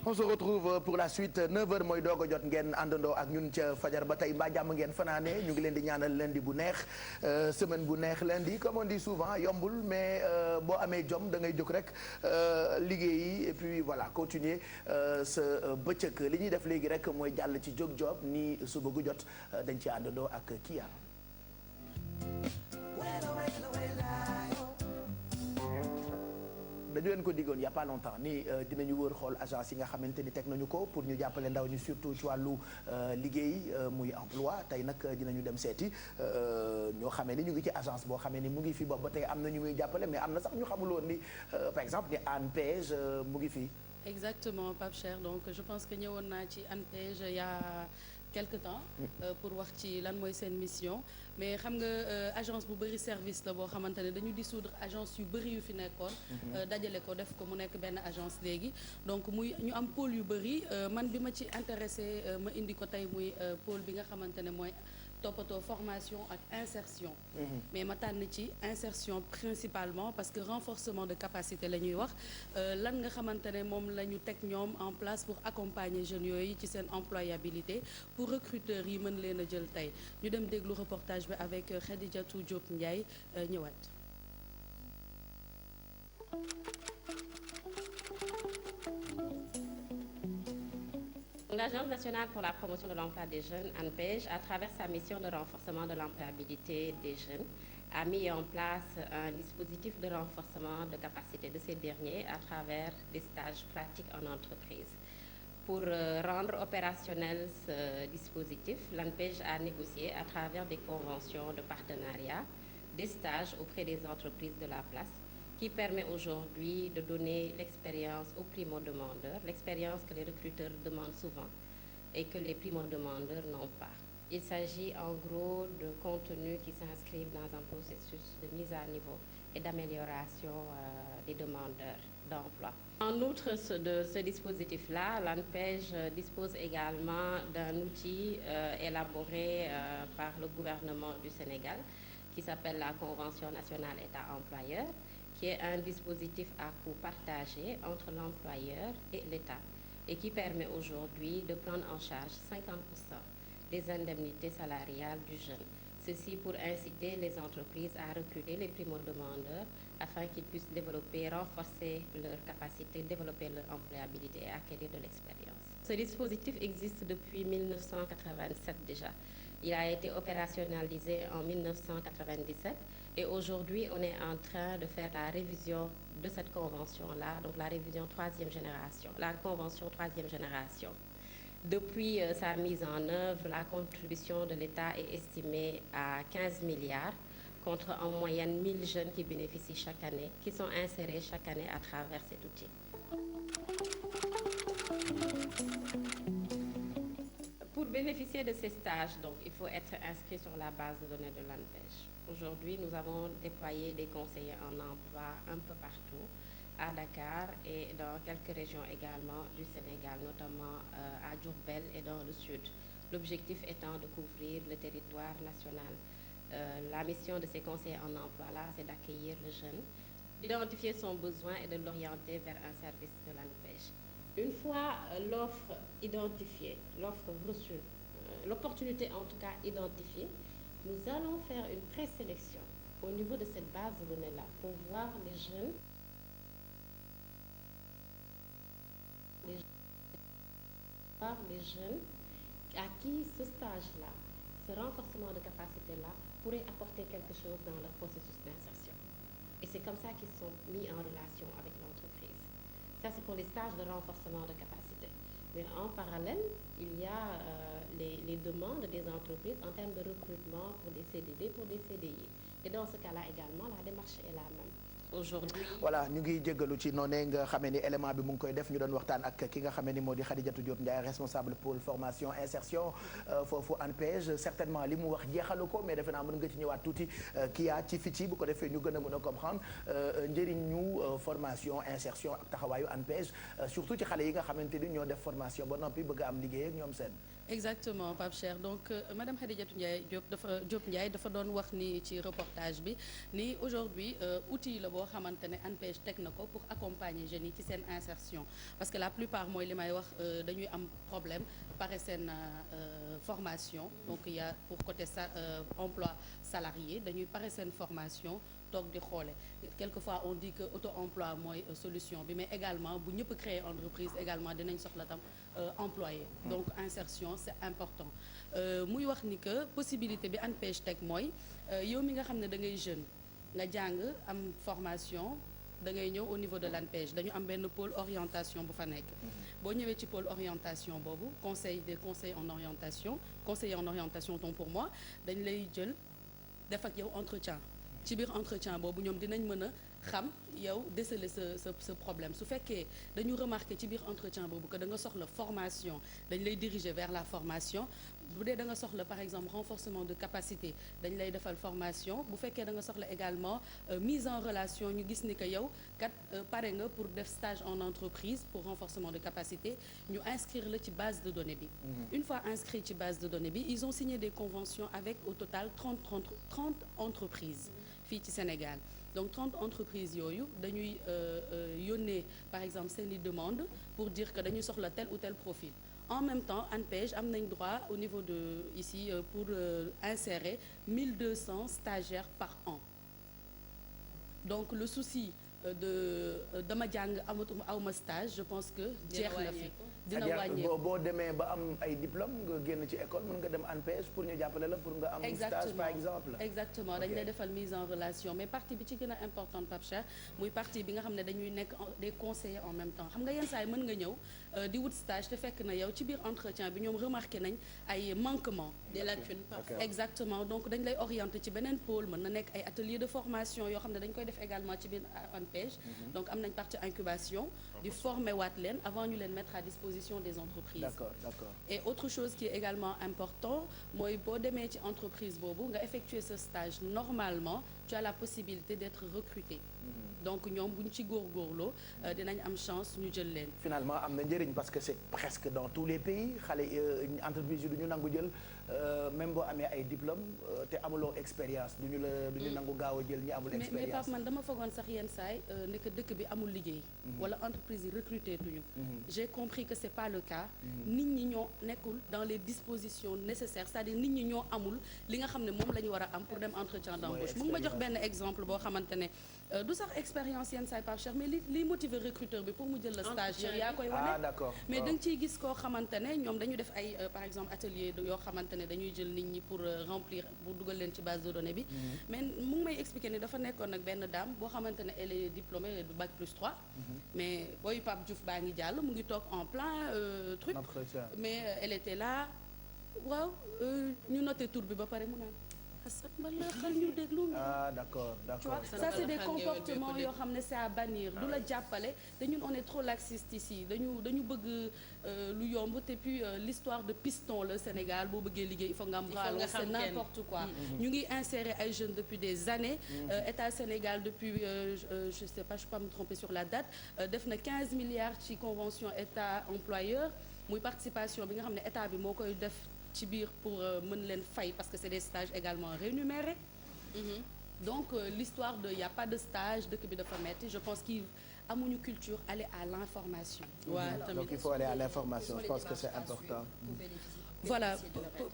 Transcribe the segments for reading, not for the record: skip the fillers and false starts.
on se retrouve pour la suite 9h mooy doog a jot ngeen àndandoo ak ñun ca fajar ba tey mbaa jàmm ngeen fanaane ñu ngi leen di ñaanal lundi bu neex semaine bu neex lundi comme on dit souvent yombul mais boo amee jom da ngay jóg rek liggéeyi et puis voilà continuer sa bëccëg li ñuy def léegi rek mooy jàll ci jóg job ni suba gu jot dañ ci àndandoo ak Kia. dañu leen ko diggoon y a pas longtemps ni dinañu wër xool agence yi nga xamante ni teg nañu ko pour ñu jàppale ndaw ñi surtout ci wàllu liggéey muy emploi tey nag dinañu dem seeti ñoo xamee ni ñu ngi ci agence boo xamee ni mu ngi fi boobu ba tey am na ñu muy jàppale mais am na sax ñu xamuloon ni par exemple ni ANPEJ mu ngi fi. exactement Pape Cheikh donc je pense que ñëwoon naa ci ANPEJ il y a quelque temps pour wax ci lan mooy seen mission mais xam nga agence bu bëri service la boo xamante ne dañu dissoudre agence yu bëri yu fi nekkoon dajale ko def ko mu nekk benn agence léegi donc muy ñu am pôle yu bëri man bi ma ci intéressé ma indi ko tey muy pôle bi nga xamante ne mooy toppatoo formation ak insertion mais ma tànn ci insertion principalement parce que renforcement de capacité la ñuy wax lan nga xamante ne moom la ñu teg ñoom en place pour accompagner jeunes yooyu ci seen employabilité pour recruteurs yi mën leen a jël tey ñu dem déglu reportage bi avec Khadijatou Diop Ndiaye ñëwaat. L'Agence nationale pour la promotion de l'emploi des jeunes, ANPEJ, à travers sa mission de renforcement de l'employabilité des jeunes, a mis en place un dispositif de renforcement de capacité de ces derniers à travers des stages pratiques en entreprise. Pour rendre opérationnel ce dispositif, l'ANPEJ a négocié à travers des conventions de partenariat des stages auprès des entreprises de la place qui permet aujourd'hui de donner l'expérience aux primo-demandeurs, l'expérience que les recruteurs demandent souvent et que les primo-demandeurs n'ont pas. Il s'agit en gros de contenus qui s'inscrivent dans un processus de mise à niveau et d'amélioration des demandeurs d'emploi. En outre de ce dispositif-là, l'ANPEJ dispose également d'un outil élaboré par le gouvernement du Sénégal qui s'appelle la Convention nationale État-employeur, qui est un dispositif à coût partagé entre l'employeur et l'État et qui permet aujourd'hui de prendre en charge 50% des indemnités salariales du jeune. Ceci pour inciter les entreprises à recruter les primo-demandeurs afin qu'ils puissent développer, renforcer leur capacité, développer leur employabilité et acquérir de l'expérience. Ce dispositif existe depuis 1987 déjà. Il a été opérationnalisé en 1997 et aujourd'hui on est en train de faire la révision de cette convention-là, donc la révision 3e génération, la convention 3e génération. Depuis sa mise en œuvre, la contribution de l'État est estimée à 15 milliards contre en moyenne 1000 jeunes qui bénéficient chaque année, qui sont insérés chaque année à travers cet outil. Pour bénéficier de ces stages, donc, il faut être inscrit sur la base de données de l'ANPEJ. Aujourd'hui, nous avons déployé des conseillers en emploi un peu partout, à Dakar et dans quelques régions également du Sénégal, notamment à Diourbel et dans le sud. L'objectif étant de couvrir le territoire national. La mission de ces conseillers en emploi-là, c'est d'accueillir le jeune, d'identifier son besoin et de l'orienter vers un service de l'ANPEJ. Une fois l'offre identifiée, l'offre reçue, l'opportunité en tout cas identifiée, nous allons faire une présélection au niveau de cette base de données-là pour voir les jeunes à qui ce stage-là, ce renforcement de capacité-là pourrait apporter quelque chose dans leur processus d'insertion. Et c'est comme ça qu'ils sont mis en relation avec l'entreprise. Ça, c'est pour les stages de renforcement de capacité. Mais en parallèle, il y a les demandes des entreprises en termes de recrutement pour des CDD, pour des CDI. Et dans ce cas-là également, la démarche est la même. Aujourd'hui voilà ñu ngi jéggalu ci noonu nga xamee ni élément bi mu ngi koy def ñu doon waxtaan ak ki nga xamee ni moo di Khadijatou Diop Ndiaye responsable pôle formation insertion foofu ANPEJ certainement li mu wax jeexalu ko mais defe naa mën nga ci ñëwaat tuuti Kia ci fii bu ko defee ñu gën a mën a comprendre njëriñu formation insertion ak taxawaayu ANPEJ surtout ci xale yi nga xamante ni ñoo def formation ba noppi bëgg a am liggéey ak ñoom seen. exactement Pape Cheikh donc madame Khadijatou Diop Ndiaye dafa doon wax ni ci reportage bi ni aujourd'hui outil la boo xamante ne ANPEJ teg na ko pour accompagner jeunes yi ci seen insertion parce que la plupart mooy li may wax dañuy am problème pare seen formation donc il y a pour côté emploi salarié dañuy pare seen formation toog di xoole quelquefois on dit que auto-emploi mooy solution bi mais également bu ñëpp créer entreprise également dinañ soxla tam employé donc insertion c'est important muy wax ni que possibilité bi ANPEJ teg mooy yow mi nga xam ne da ngay jeune nga jàng am formation da ngay ñëw au niveau de l'ANPEJ dañu am benn pôle orientation bu fa nekk boo ñëwee ci pôle orientation boobu conseiller en orientation tant pour moi dañ lay jël def ak yow entretien ci biir entretien boobu ñoom dinañ mën a xam yow déceler sa problème su fekkee dañu remarquer ci biir entretien boobu que da nga soxla formation dañ lay diriger vers la formation bu dee da nga soxla par exemple renforcement de capacité dañ lay defal formation bu fekkee da nga soxla également mise en relation ñu gis ni que yow kat pare nga pour def stage en entreprise pour renforcement de capacité ñu inscrire la ci base de données bi une fois inscrit ci base de données bi ils ont signé des conventions avec au total 30 entreprises fii ci Sénégal donc 30 entreprises yooyu dañuy yónnee par exemple seeni demande pour dire que dañuy soxla tel ou tel profil en même temps ANPEJ am nañ droit au niveau de ici pour insérer 1200 stagiaires par an donc le souci dama jàng awma stage je pense que jeex na fi dina wàññeeku boo demee ba am ay diplôme nga génn ci école mën nga dem ANPEJ pour ñu jàppale la pour nga am stage par exemple exactement dañ lay defal mise en relation mais partie bi ci gën a importante Pape Cheikh muy partie bi nga xam ne dañuy nekk des conseillers en même temps xam nga yenn saa yi mën nga ñëw di wut stage te fekk na yow ci biir entretien bi ñoom remarqué nañ ay manquements des lacunes exactement donc dañ lay orienter ci beneen pôle mën na nekk ay ateliers de formation yoo xam ne dañ koy def également ci biir ANPEJ donc am nañ partie incubation di former waat leen avant ñu leen mettre à disposition des entreprises. D'accord. Et autre chose qui est également important mooy boo demee ci entreprise boobu nga effectuer ce stage normalement tu as la possibilité d'être recruté. Donc ñoom bu ñu ci góorgóorloo dinañ am chance ñu jël leen. Finalement am na njëriñ parce que c'est presque dans tous les pays xale entreprise yi du ñu nangu jël même boo amee ay diplôme te amuloo expérience du ñu nangu gaaw a jël ñi amul expérience. mais Pape man dama foogoon sax yenn saay ne que dëkk bi amul liggéey. wala entreprise yi recruté tuñu. J'ai compris que c'est pas le cas. nit ñi ñoo nekkul dans les dispositions nécessaires c'est-à-dire nit ñi ñoo amul li nga xam ne moom la ñu war a am pour dem entretien d'embauche. mu ngi ma jox benn exemple boo xamante ne du sax expérience yenn saay Pape Cheikh mais li motiver recruteur bi pour mu jël la stage yaa koy wane. D'accord. mais da nga ciy gis koo xamante ne ñoom dañu def ay par exemple atelier yoo xamante ne dañuy jël nit ñi pour remplir pour dugal leen ci base de données bi. mais mu ngi may expliquer ni dafa nekkoon nag benn dame boo xamante ne elle est diplômée du bac plus 3. mais booy Pape Diouf baa ngi jàll mu ngi toog en plein truc. mais elle était là waaw ñu noté tour bi ba pare mu naan. D'accord. Ça c'est des comportements yoo xam ne c'est à bannir du la jàppale te ñun on est trop laxiste ici dañu bëgg lu yomb te puis l'histoire de piston le Sénégal boo bëggee liggéey il faut nga am bras c'est n'importe quoi ñu ngi insérer ay jeunes depuis des années État Sénégal depuis je sais pas je peux pas me tromper sur la date def na 15 milliards ci convention État employeur muy participation bi nga xam ne État bi moo koy def ci biir pour mën leen fay parce que c'est des stages également rémunérés. Donc l'histoire de y a pas de stage dëkk bi dafa metti je pense qu'il amuñu culture aller à l'information. Donc il faut aller à l'information je pense que c'est important. Voilà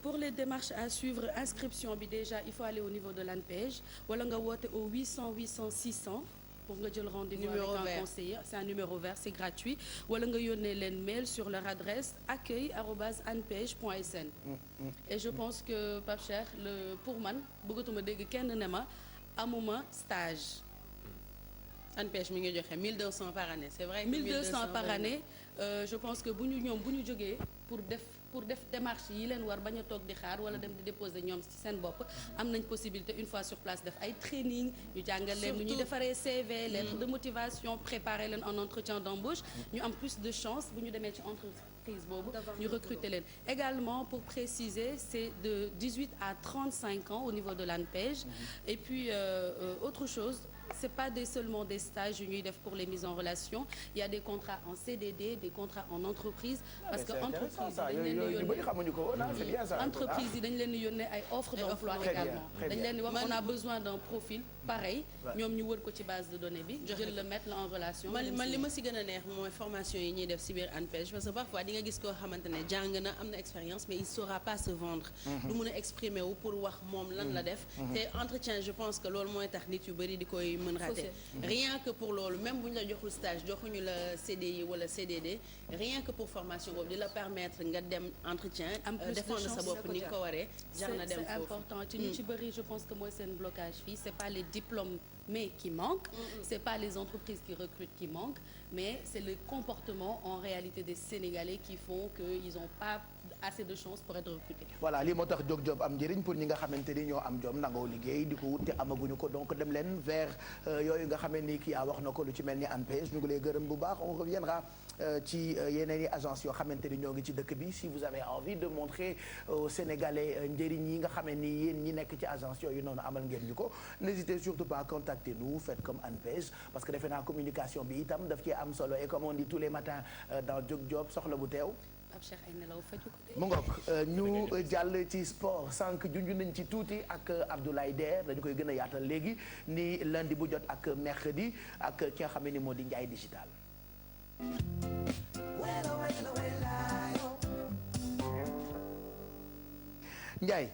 pour les démarches à suivre inscription bi déjà il faut aller au niveau de l'ANPEJ wala nga woote au 800 600. pour nga jël rendez-vous avec un conseiller c'est un numéro vert c'est gratuit wala nga yónnee leen mail sur leur adresse accueil@anpej.sn et je pense que Pape Cheikh pour man bëggatuma dégg kenn ne ma amuma stage. ANPEJ mi ngi joxe 1200 par année c'est vrai. 1200 par année je pense que bu ñu jógee pour def démarche yi leen war bañ a toog di xaar wala dem di déposer ñoom ci seen bopp am nañ possibilité une fois sur place def ay training ñu jàngal leen lu ñuy defaree CV lettre de motivation préparer leen en entretien d'embauche ñu am plus de chance bu ñu demee ci entreprise boobu ñu recruter leen également pour préciser c'est de 18 à 35 ans au niveau de l'ANPEJ et puis autre chose c'est pas seulement des stages yu ñuy def pour les mises en relation il y a des contrats en CDD des contrats en entreprise parce que entreprise yi dañ leen di yónnee xamuñu ko c'est bien ça entreprise yi dañ leen di yónnee ay offres d'emploi également dañ leen di wax on a besoin d'un profil pareil ñoom ñu wër ko ci base de données bi jël le mettre en relation man li ma si gën a neex mooy formation yi ñuy def si biir ANPEJ parce que parfois di nga gis koo xamante ne jàng na am na expérience mais il saura pas se vendre du mun a exprimer wu pour wax moom lan la def te entretien je pense que loolu mooy tax nit yu bëri di koy mën rater rien que pour loolu même bu ñu la joxul stage joxuñu la CDI wala CDD rien que pour formation boobu di la permettre nga dem entretien défendre sa bopp ni nga ko waree jar na dem foofu c'est important ci ñu ci bëri je pense que mooy seen blocage fii c'est pas les diplômes mais qui manquent c'est pas les entreprises qui recrutent qui manquent mais c'est le comportement en réalité des Sénégalais qui font que ils ont pas assez de chance pour être recrutés. Voilà lii moo tax jóg job am njëriñ pour ñi nga xamante ni ñoo am jom nangoo liggéey di ko wut te amaguñu ko donc dem leen vers yooyu nga xamante ni kii wax na ko lu ci mel ni ANPEJ ñu ngi lay gërëm bu baax on reviendra ci yeneen i agence yoo xamante ni ñoo ngi ci dëkk bi si vous avez envie de montrer aux Sénégalais njëriñ yi nga xamante ni yéen ñi nekk ci agence yooyu noonu amal ngeen ñu ko n'hésitez surtout pas à contacter nous faites comme ANPEJ parce que defe naa communication bi itam daf ci am solo et comme on dit tous les matins dans jóg job soxla bu teew Pape Cheikh ay nelaw faju ko de. mu ngoog ñu jàll ci sport sànq junj nañ ci tuuti ak Abdoulaye Der dañu koy gën a yaatal léegi ni lundi bu jot ak mercredi ak ki nga xam ne ni moo di Ndiaye digital. Ndiaye.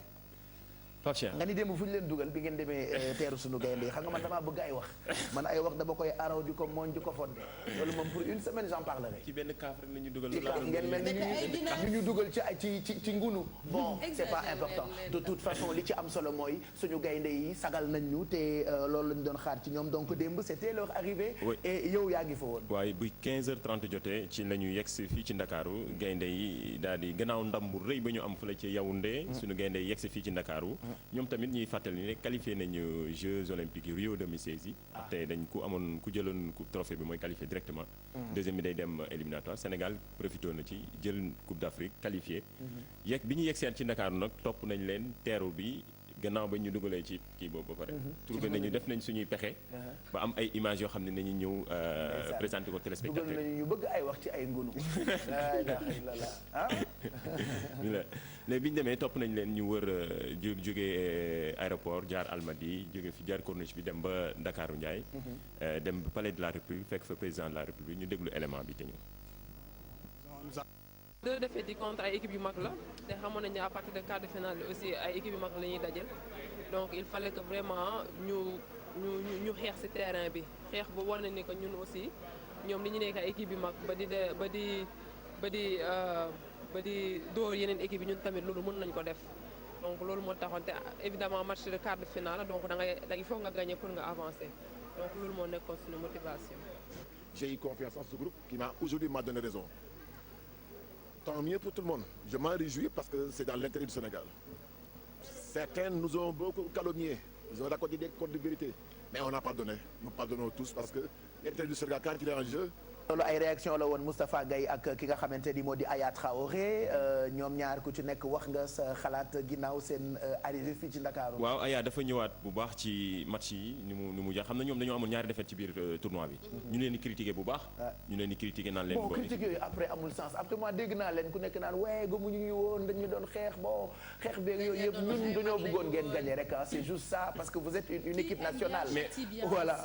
Pape Cheikh nga ni démb fu ñu leen dugal bi ngeen demee teeru suñu gaynde yi xam nga man damaa bëgg ay wax man ay wax dama koy araw di ko mooñ di ko fodde loolu moom pour une semaine j'en parlerai. ci benn kaaf rek la ñu dugal. ci kaaf ngeen mel ni ñu dugal ci ngunu. bon c'est pas important de toute façon li ci am solo mooy suñu gaynde yi sagal nañ ñu te loolu lañu doon xaar ci ñoom donc démb c'était leur arrivée. Oui. et yow yaa ngi fa woon. waaye bu 15h30 jotee ci la ñu yegg si fii ci Ndakaaru gaynde yi daal di gannaaw ndam bu rëy ba ñu am fële ci Yaoundé. suñu gaynde yi yegg si fii ci Ndakaaru. ñoom tamit ñuy fàttali ni rek qualifié nañu Jeux olympiques Rio 2016 yi. te dañ ku jëloon coupe trophée bi mooy qualifié directement. deuxième bi day dem éliminatoire Sénégal profité na ci jël coupe d'Afrique qualifié. bi ñu yegg seen ci Ndakaaru nag topp nañ leen teeru bi gannaaw ba ñu dugalee ci kii boobu ba pare. trouvé nañu def nañ suñuy pexe. ba am ay images yoo xam ne nañu ñëw présenté ko téléspectateur dugal nañu ñu bëgg ay wax ci ay ngunu. léegi bi ñu demee topp nañ leen ñu wër jógee aéroport jaar Almadies jóge fi jaar Corniche bi dem ba Ndakaaru Ndiaye. dem ba palais de la République fekk fa président de la République ñu déglu élément bi te ñëw. deux défaites yi contre ay équipe yu mag la te xamoon nañu à partir de quart de finale aussi ay équipe yu mag la ñuy dajal donc il fallait que vraiment ñu xeex ci terrain bi xeex ba war na ni que ñun aussi ñoom li ñu nekk ay équipe yu mag ba di dóor yeneen équipe yi ñun tamit loolu mën nañ ko def donc loolu moo taxoon te évidemment match de quart de finale donc il faut nga gagner pour nga avancer donc loolu moo nekkoon suñu motivation. J'ai eu confiance en ce groupe qui aujourd'hui m'a donné raison. Tant mieux pour tout le monde. Je m'en réjouis parce que c'est dans l'intérêt du Sénégal. Certains nous ont beaucoup calomniés. Ils ont raconté des contes de vérité. Mais on n'a pas donné. Nous pardonnons tous parce que l'intérêt du Sénégal, quand il est en jeu, loolu ay réaction la woon Moustapha Gaye ak ki nga xamante ni moo di Aya Traoré ñoom ñaar ku ci nekk wax nga sa xalaat ginnaaw seen arrivée fii ci Ndakaaru. waaw Aya dafa ñëwaat bu baax ci match yi ni mu ja xam na ñoom dañoo amoon ñaari défaite ci biir tournoi bi. ñu leen di critiquer bu baax. ñu leen di critiquer naan leen. bon critique yooyu après amul sens après moi dégg naa leen ku nekk naan waaye gëmuñu ñu woon dañu doon xeex bon xeex beeg yooyu yëpp ñun dañoo bëggoon ngeen gagner rek c'est juste ça parce que vous êtes une équipe nationale. mais voilà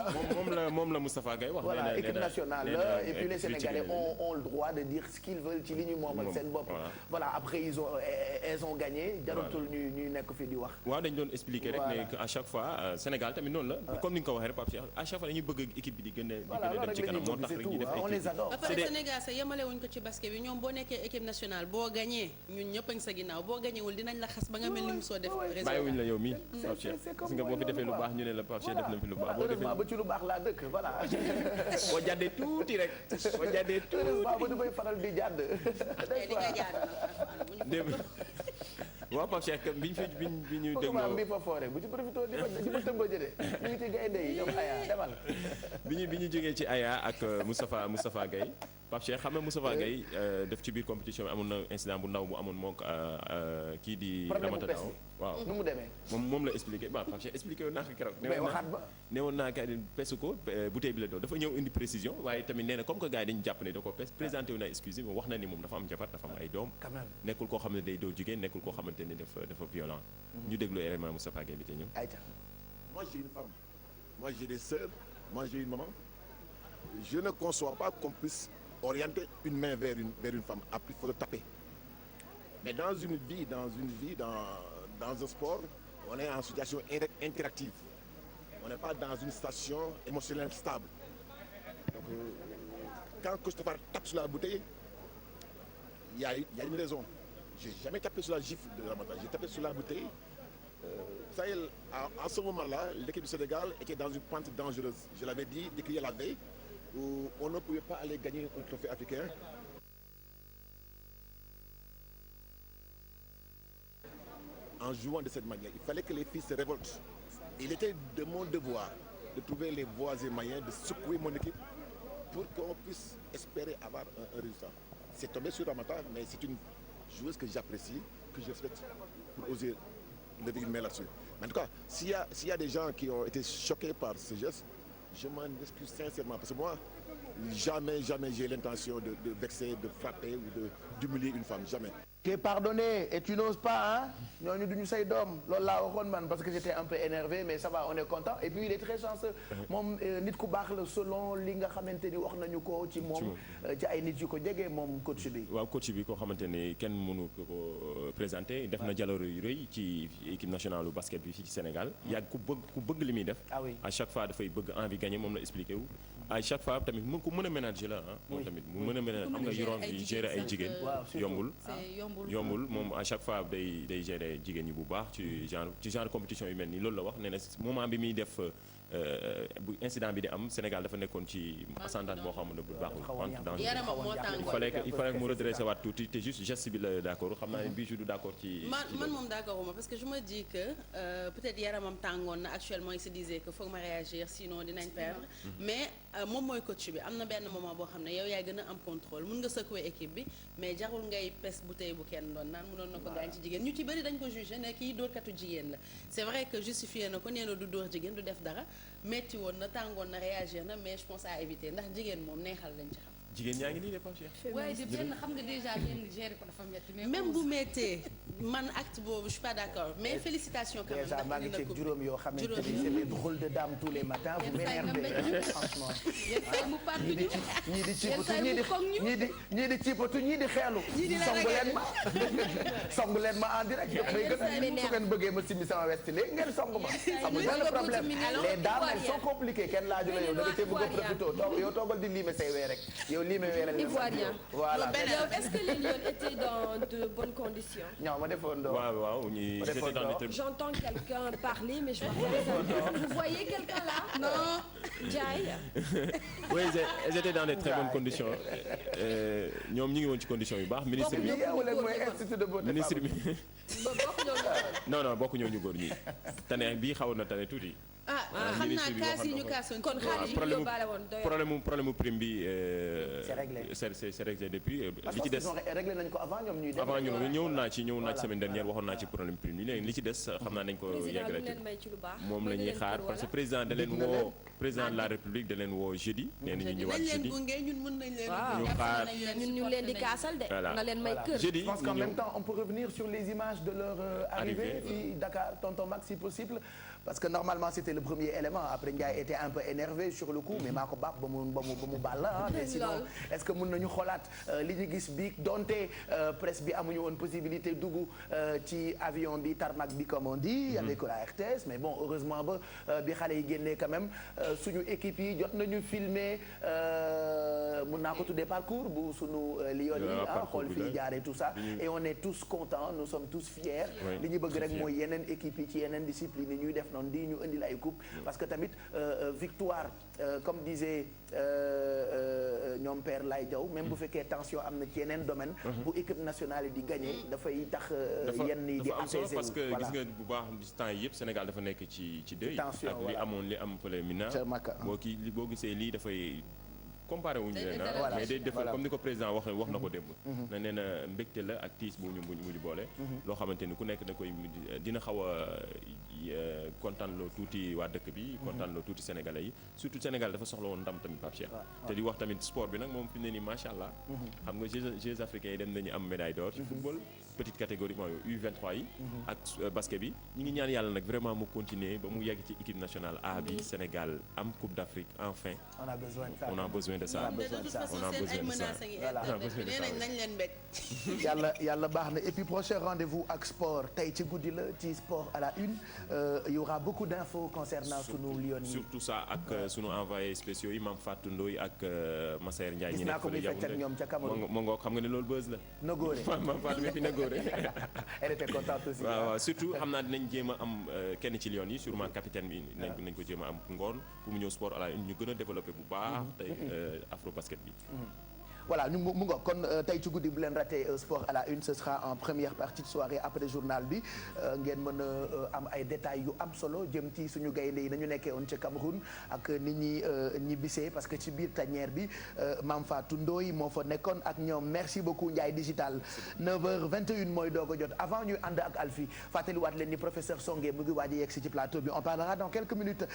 moom la Moustapha Gaye wax. voilà équipe nationale la et puis les Sénégalais ont le droit de dire ce qu'ils veulent ci li ñu moomal seen bopp. voilà après elles ont gagné. jarutul ñuy nekk fii di wax. waaw dañu doon expliquer rek ne que à chaque fois Sénégal tamit noonu la. comme ni nga ko waxee rek Pape Cheikh à chaque fois dañuy bëgg équipe bi di gën a dem ci kanam moo tax rek ñu def on les adore. ba pare Sénégal sa yemale wuñ ko ci basket bi ñoom boo nekkee équipe nationale boo gagné ñun ñëpp a ngi sa ginnaaw boo gagné wul dinañ la xas ba nga mel ni mosoo def résultat. bàyyiwuñ la yow mii Pape Cheikh gis nga boo fi defee lu baax ñu ne la Pape Cheikh def na fi lu baax. boo defee ba ci lu baax laa dëkk voilà. boo jàddee tuuti rek boo jàddee tuuti. ba du may faral di jàdd. waaw Pape Cheikh bi ñu dégloo bi fa foore bu ci profité di ma tëmba jëde ñu ngi ci gaynde yi ñoom Aya demal. bi ñu jógee ci Aya ak Moustapha Gaye Pape Cheikh xam na Moustapha Gueye def ci biir compétition bi amoon na incident bu ndaw bu amoon mook kii di Ramata Daw waaw nu mu demee moom la expliqué waaw Pape Cheikh expliqué woon naa ko keroog mais waxaat ba newoon naa gars yi pes ko bouteille bi la doon dafa ñëw indi précision waaye tamit nee na comme que gars yi dañu jàpp ne da ko pes présenté wu na excuse mais wax na ni moom dafa am jabar dafa am ay doom quand même nekkul koo xam ne day dóor jigéen nekkul koo xamante ni dafa violent ñu déglu élément Moustapha Gueye bi te ñëw ayca Moi, j'ai une femme. Moi, j'ai des sœurs. Moi, j'ai une maman. Je ne conçois pas qu'on puisse orienter une main vers une femme. Après, il faut le taper. Mais dans un sport, on est en situation interactive. On n'est pas dans une station émotionnelle stable. Donc, quand Christopher tape sur la bouteille, il y a une raison. Je n'ai jamais tapé sur la gifle de la bataille. J'ai tapé sur la bouteille. Vous savez, à ce moment-là, l'équipe du Sénégal était dans une pente dangereuse. Je l'avais dit, décrié la veille, où on ne pouvait pas aller gagner un trophée africain. En jouant de cette manière, il fallait que les filles se révoltent. Il était de mon devoir de trouver les voies et moyens de secouer mon équipe pour qu'on puisse espérer avoir un résultat. C'est tombé sur Ramata, mais c'est une joueuse que j'apprécie, que je respecte, pour oser lever une main là-dessus. Mais en tout cas, s'il y a des gens qui ont été choqués par ce geste, je m'en excuse sincèrement. Parce que moi, jamais j'ai l'intention de vexer, de frapper ou d'humilier une femme. Jamais. tu es pardonné et tu n'oses pas hein ñooñu duñu say doom loolu laa waxoon man parce que j'étais un peu énervé mais ça va on est content et puis il est très chanceux moom nit ku baax la selon li nga xamante ni wax nañu ko ci moom ci ay nit yu ko jege moom coach bi waaw coach bi koo xamante ni kenn mënu ko présenté def na jaloor yu rëy ci équipe nationale bu basket bi fii ci Sénégal yàgg ku bëgg li muy def à chaque fois dafay bëgg envie gagner moom la expliqué wu à chaque fois tamit mu ko mën a ménager la ah moom tamit mu mën a ménager xam nga yoroon bi gérer ay jigéen yombul moom à chaque fois day gérer jigéen ñi bu baax ci genre compétition yu mel nii loolu la wax nee na moment bi muy def bu incident bi di am Sénégal dafa nekkoon ci ascendant boo xam ne bu baaxul il fallait que mu redresser waat tuuti te juste geste bi la d'accord xam naa ne bii du d'accord ci man moom d'accord ma parce que je me dis que peut-être yaramam tàngoon na actuellement il se disait que foog ma réagir sinon dinañ perdre mais moom mooy coach bi am na benn moment boo xam ne yow yaay gën a am contrôle mun nga secouer équipe bi mais jarul ngay pes bouteille bu kenn doon naan mënoon na ko gaañ ci jigéen ñu ci bëri dañ ko jugé ne kii dóorkatu jigéen la c'est vrai que justifié na ko nee na du dóor jigéen du def dara metti woon na tàngoon na réagir na mais je pense à éviter ndax jigéen moom neexal lañ ci xam jigéen ñaa ngi nii de Pape Cheikh waaye di benn xam nga déjà benn gérer ko dafa metti mais même bu méttee man acte boobu je suis pas d'accord mais félicitations quand même déjà maa ngi ci juróom yoo xamante ni c'est des drôles de dames tous les matins vous m'énervez franchement ñii di ciipatu ñii di ciipatu ñii di xeelu songu leen ma en direct may gën a su ngeen bëggee ma simmi sama westi léegi ngeen song ma amul benn problème les dames elles sont compliquées kenn laaju la yow da nga cee bëgg a profité yow toogal di liime say wee rek yow lii may weeral Ivoirien. voilà Est-ce que les Lions étaient dans de bonnes conditions? non ma defoon doo waaw ils étaient dans des J'entends quelqu'un parler mais je vois rien. Vous voyez quelqu'un là? Non. Jaay. oui ils étaient dans des très bonnes conditions ñoom ñu ngi woon ci conditions yu baax ministre bi ministre bi non bokku ñoo ñu góor ñi tane bii xaw na tane tuuti xam naa kaas yi ñu kaasoon kon xaalis yi ñu yóbbaale woon doy problème prime bi c'est réglé depuis li ci des réglé nañ ko avant ñoom ñuy dem avant ñëw naa ci semaine dernière waxoon naa ci problème prime bi léegi li ci des xam naa nañ ko yeggale moom la ñuy xaar parce que président da leen woo président de la république da leen woo jeudi nee na ñu ñëwaat jeudi ñu xaar ñun ñu leen di kaasal de nga leen may kër jeudi je pense qu'en même temps on peut revenir sur les images de leur arrivée fii Dakar tonton Max si possible parce que normalement c'était le premier élément après Ndiaye était un peu énervé sur le coup mais maa ko baax ba mu baal la mais sinon est-ce que mën nañu xoolaat li ñu gis bi donte presse bi amuñu woon possibilité dugg ci avion bi tarmac bi comme on dit avec la RTS mais bon heureusement ba bi xale yi génnee quand même suñu équipe yi jot nañu filmer mën naa ko tuddee parcours bu suñu Lions yi xool fii jaaree tout ça et on est tous contents nous sommes tous fiers li ñu bëgg rek mooy yeneen équipe yi ci yeneen discipline yi ñuy def noonu di ñu indil ay coupe parce que tamit victoire comme disait ñoom Père Lay Diaw même bu fekkee tension am na ci yeneen domaine bu équipe nationale yi di gagner dafay tax yenn yi di apaiser parce que gis nga bu baax temps yi yëpp Sénégal dafa nekk ci deuil ak li am fële Mina boo gisee lii dafay comparé wuñu leen Voilà. mais day def Voilà. comme ni ko président wax na ko démb na nee na mbégte la ak tiis bu ñu boole loo xamante ni ku nekk da koy dina xaw a kontaan loo tuuti waa dëkk bi kontaan loo tuuti sénégalais yi surtout Sénégal dafa soxla woon ndam tamit Pape Cheikh te di wax tamit sport bi nag moom fi mu ne nii macha allah xam nga Jeux africains yi dem nañu am médaille d'or ci football petite catégorie mooy U23 yi ak basket bi ñu ngi ñaan yàlla nag vraiment mu continuer ba mu yegg ci équipe nationale A bi Sénégal am Coupe d'Afrique enfin on a besoin de ça. on a besoin de ça de toute façon on a seen ay besoin de ça. menaces a ngi Voilà. internet bi nee nañ nañ leen bett yàlla baax na et puis prochain rendez-vous ak sport tey ci guddi la ci sport à la une il y aura beaucoup d'infos concernant sunu Lions yi. surtout ça ak sunu envoyé spéciaux yi Mame Fatou Ndoye ak Massaer Ndiaye gis ñi naa nekk ko muy fële fecc ak ñoom ca Cameroun. moo ngoo xam nga ne loolu buzz la Nogoré. Mame Fatou mi fi Nogoré Elle était contente aussi. waaw surtout xam naa dinañ jéem a am kenn ci Lions yi sûrement capitaine bi nañ ko jéem a am ngoon pour mu ñëw sport à la une ñu gën a développé bu baax tey afro basket bi voilà ñu mu ngo kon tey ci guddi bu leen raté sport à la une ce sera en première partie de soirée après journal bi ngeen mën a am ay détails yu am solo jëm ci suñu gaynde yi nañu nekkee woon ca Cameroun ak nit ñi ñibbisee parce que ci biir tanière bi Mame Fatou Ndoye moo fa nekkoon ak ñoom merci beaucoup Ndiaye Digital 9h21 mooy doog a jot avant ñuy ànd ak Alfie fàttaliwaat leen ni professeur Songué mu ngi waaj a yegg si ci plateau bi on parlera dans quelques minutes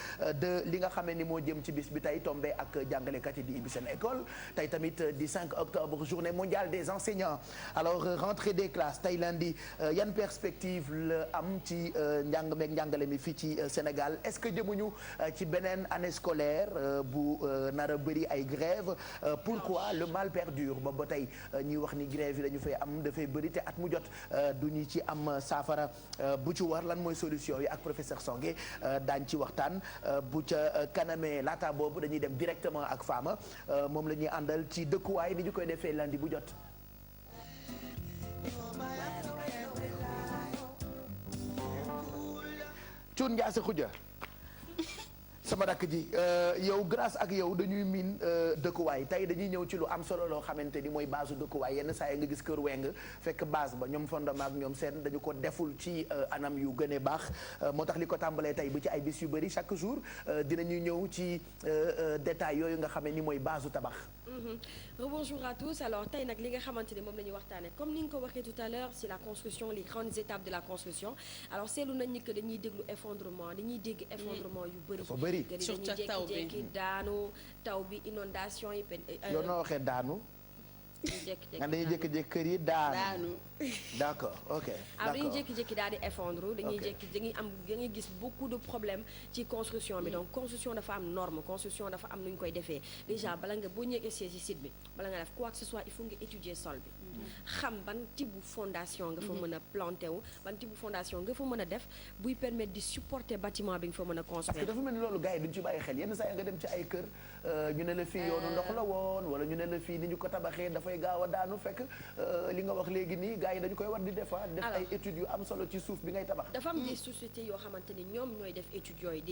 de li nga xamee ni moo jëm ci bis bi tey tombé ak jàngalekat yi di ibbi seen école tey tamit di 5 octobre journée mondiale des enseignants alors rentrée des classes tey lundi yan perspective la am ci njàng meeg njàngale mi fii ci Sénégal est-ce que jëmuñu ci beneen année scolaire bu nar a bëri ay grève pourquoi le mal perdure ba tey ñuy wax ni grève yi dañu fay am dafay bëri te at mu jot du ñu ci am saafara bu ci war lan mooy solution yi ak professeur Songué daañ ci waxtaan bu ca kanamee laata boobu dañuy dem directement ak Fama moom la ñuy àndal ci dëkkuwaay ni ñu koy defee lundi bu jot. Cuun Njaase Xuja sama rakk ji yow grâce ak yow dañuy miin dëkkuwaay tey dañuy ñëw ci lu am solo loo xamante ni mooy base dëkkuwaay yenn saa yi nga gis kër weng fekk base ba ñoom fondement ak ñoom seen dañu ko deful ci anam yu gën a baax moo tax li ko tàmbalee tey bu ci ay bis yu bëri chaque jour dinañu ñëw ci détails yooyu nga xam ne ni mooy base tabax. Rebonjour à tous alors tey nag li nga xamante ni moom la ñuy waxtaane comme ni nga ko waxee tout à l'heure c'est la construction les grandes étapes de la construction alors seetlu nañ ni que dañuy déglu effondrement dañuy dégg effondrement yu bëri surtout ak taw bi dañuy jékki-jékki daanu taw bi inondation yi yow noo waxee daanu. nga dañuy jékki-jékki kër yi daanu. d'accord ok. alors dañuy jékki-jékki daal di effondre dañuy jékki dañuy gis beaucoup de problèmes ci construction bi donc construction dafa am norme construction dafa am nu ñu koy defee déjà bala nga boo ñëwee ci site bi bala nga def quoi que ce soit il faut nga étudier sol bi xam ban type bu fondation nga fa mën a planté wu ban type bu fondation nga fa mën a def buy permettre di supporter bâtiment bi nga fa mën a construire. parce que dafa mel ni loolu gars yi duñ ci bàyyi xel yenn saa yi nga dem ci ay kër ñu ne la fii yoonu ndox la woon wala ñu ne la fii ni ñu ko tabaxee dafay gaaw a daanu fekk li nga wax léegi nii gars yi dañu koy war di def def ay études yu am solo ci suuf bi ngay tabax. dafa am des sociétés yoo xamante ni ñoom ñooy def études yooyu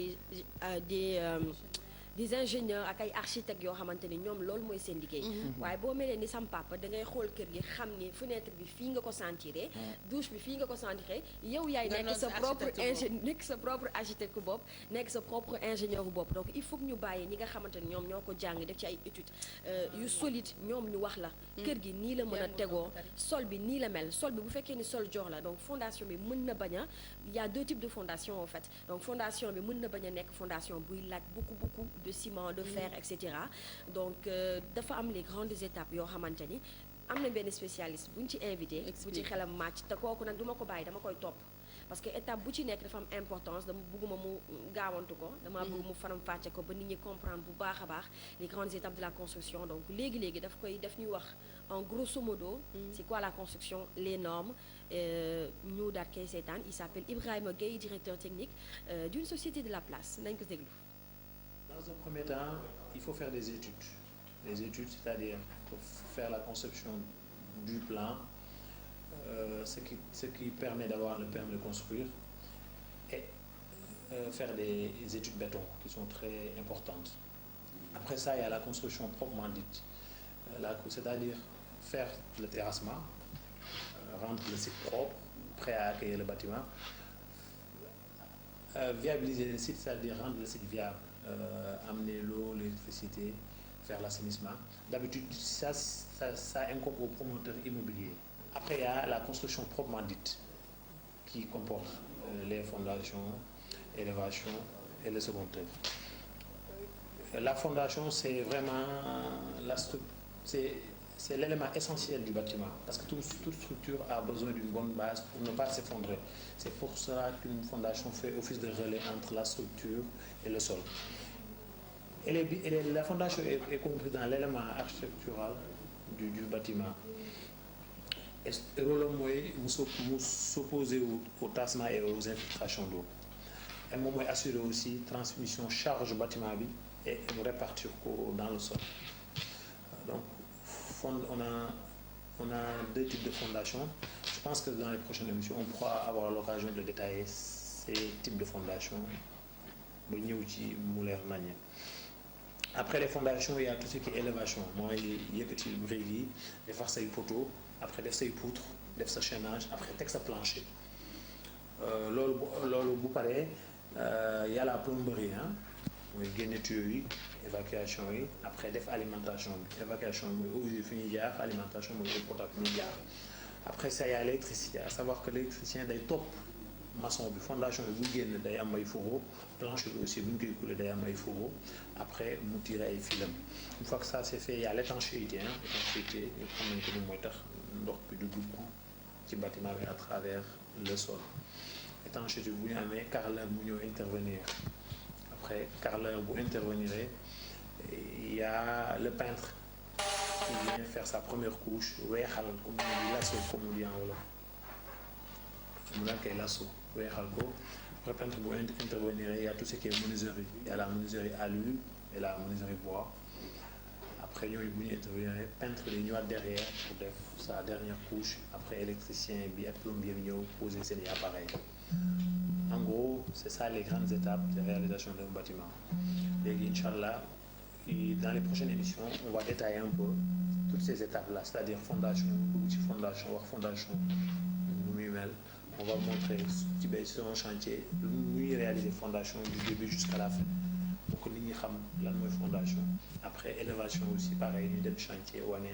des ingénieurs ak ay architectes yoo xamante ni ñoom loolu mooy seen liggéey waaye boo melee ni sam papa da ngay xool kër gi xam ni fenêtre bi fii nga ko sentiré douche bi fii nga ko sentiré yow yaay nekk sa propre ingénieur nekk sa propre architecte bopp nekk sa propre ingénieur bopp donc il faut que ñu bàyyi ñi nga xamante ni ñoom ñoo ko jàng def ci ay études yu solide ñoom ñu wax la kër gi nii la mën a tegoo sol bi nii la mel sol bi bu fekkee ni sol jox la donc fondation bi mën na bañ a il y a deux types de fondation en fait donc fondation bi mën na bañ a nekk fondation buy laaj beaucoup de ciment de fer etc donc dafa am les grandes étapes yoo xamante ni am na benn spécialiste bu ñu ci invité bu ci xelam màcc te kooku nag du ma ko bàyyi dama koy topp parce que étape bu ci nekk dafa am importance dama bëgguma mu gaawantu ko dama bëgg mu faram fàcce ko ba nit ñi comprendre bu baax a baax les grandes étapes de la construction donc léegi daf ñuy wax en grosso modo c'est quoi la construction les normes ñu daat koy seetaan il s'appelle Ibrahima Gueye directeur technique d'une société de la place nañ ko déglu. Dans un premier temps, il faut faire des études. Les études, c'est-à-dire pour faire la conception du plan, ce qui permet d'avoir le permis de construire, et faire des études béton qui sont très importantes. Après ça, il y a la construction proprement dite, c'est-à-dire faire le terrassement, rendre le site propre, prêt à accueillir le bâtiment, viabiliser le site, c'est-à-dire rendre le site viable. Amener l'eau, l'électricité, faire l'assainissement. D'habitude, ça incombe au promoteur immobilier. Après, il y a la construction proprement dite, qui comporte les fondations, élévation et le second œuvre. La fondation, c'est vraiment c'est l'élément essentiel du bâtiment, parce que toute structure a besoin d'une bonne base pour ne pas s'effondrer. C'est pour cela qu'une fondation fait office de relais entre la structure et le sol. La fondation est comprise dans l'élément architectural du bâtiment. Et le rôle mooy mu s'opposer au tassement et aux infiltrations d'eau. Et moom mooy assurer aussi transmission charge bâtiment bi et mu répartir ko dans le sol. Donc on a deux types de fondations. Je pense que dans les prochaines émissions on pourra avoir l'occasion de détailler ces types de fondations ba ñëw ci mu leer nañ. Après les fondations, il y a tout ce qui est élévation. Mooy yëkkati briques yi defar say poteaux, après def say poutres, def sa chaînage, après teg sa plancher. Loolu bu paree y a la plomberie mooy génne tuyaux yi, évacuation yi, après def alimentation bi. Évacuation mooy eau yi fi ñuy jaar, alimentation mooy eau potable fi ñuy jaar. Après ça y a l'électricité, à savoir que l'électricien day topp maçon bi fondation bi bu génn day am ay fourreaux, plancher bi aussi bu ñu koy couler day am ay fourreaux, après mu tirer ay filam. Une fois que ça c'est fait, il y a l'étanchéité l'étanchéité ñu xam nañ ko ni mooy tax ndox bi du dugg ci bâtiment bi à travers le sol. Étanchéité bu ñu amee carreleur mu ñëw intervenir. Après carreleur bu intervenir, il y a le peintre qui vient faire sa première couche, weexal comme on dit lasso comme on dit en wolof. mu daal koy lasso weexal ko. Après peintre bu intervenir, il y a tout ce qui est menuiserie. Il y a la menuiserie alu et la menuiserie bois. Après ñooñu bu ñu intervenir, peintre bi ñëwaat derrière pour def sa dernière couche. Après électricien bi ak plombier bi ñëw poser seen appareil. En gros, c'est ça les grandes étapes de réalisation d'un bâtiment. Léegi Inch'Allah, dans les prochaines émissions, on va détailler un peu toutes ces étapes-là, c'est-à-dire fondation, dugg ci fondation, wax fondation nu muy mel. On va montrer sur un chantier lu muy réaliser fondation du début jusqu'à la fin pour que nit ñi xam lan mooy fondation. Après élévation aussi pareil ñu dem chantier wane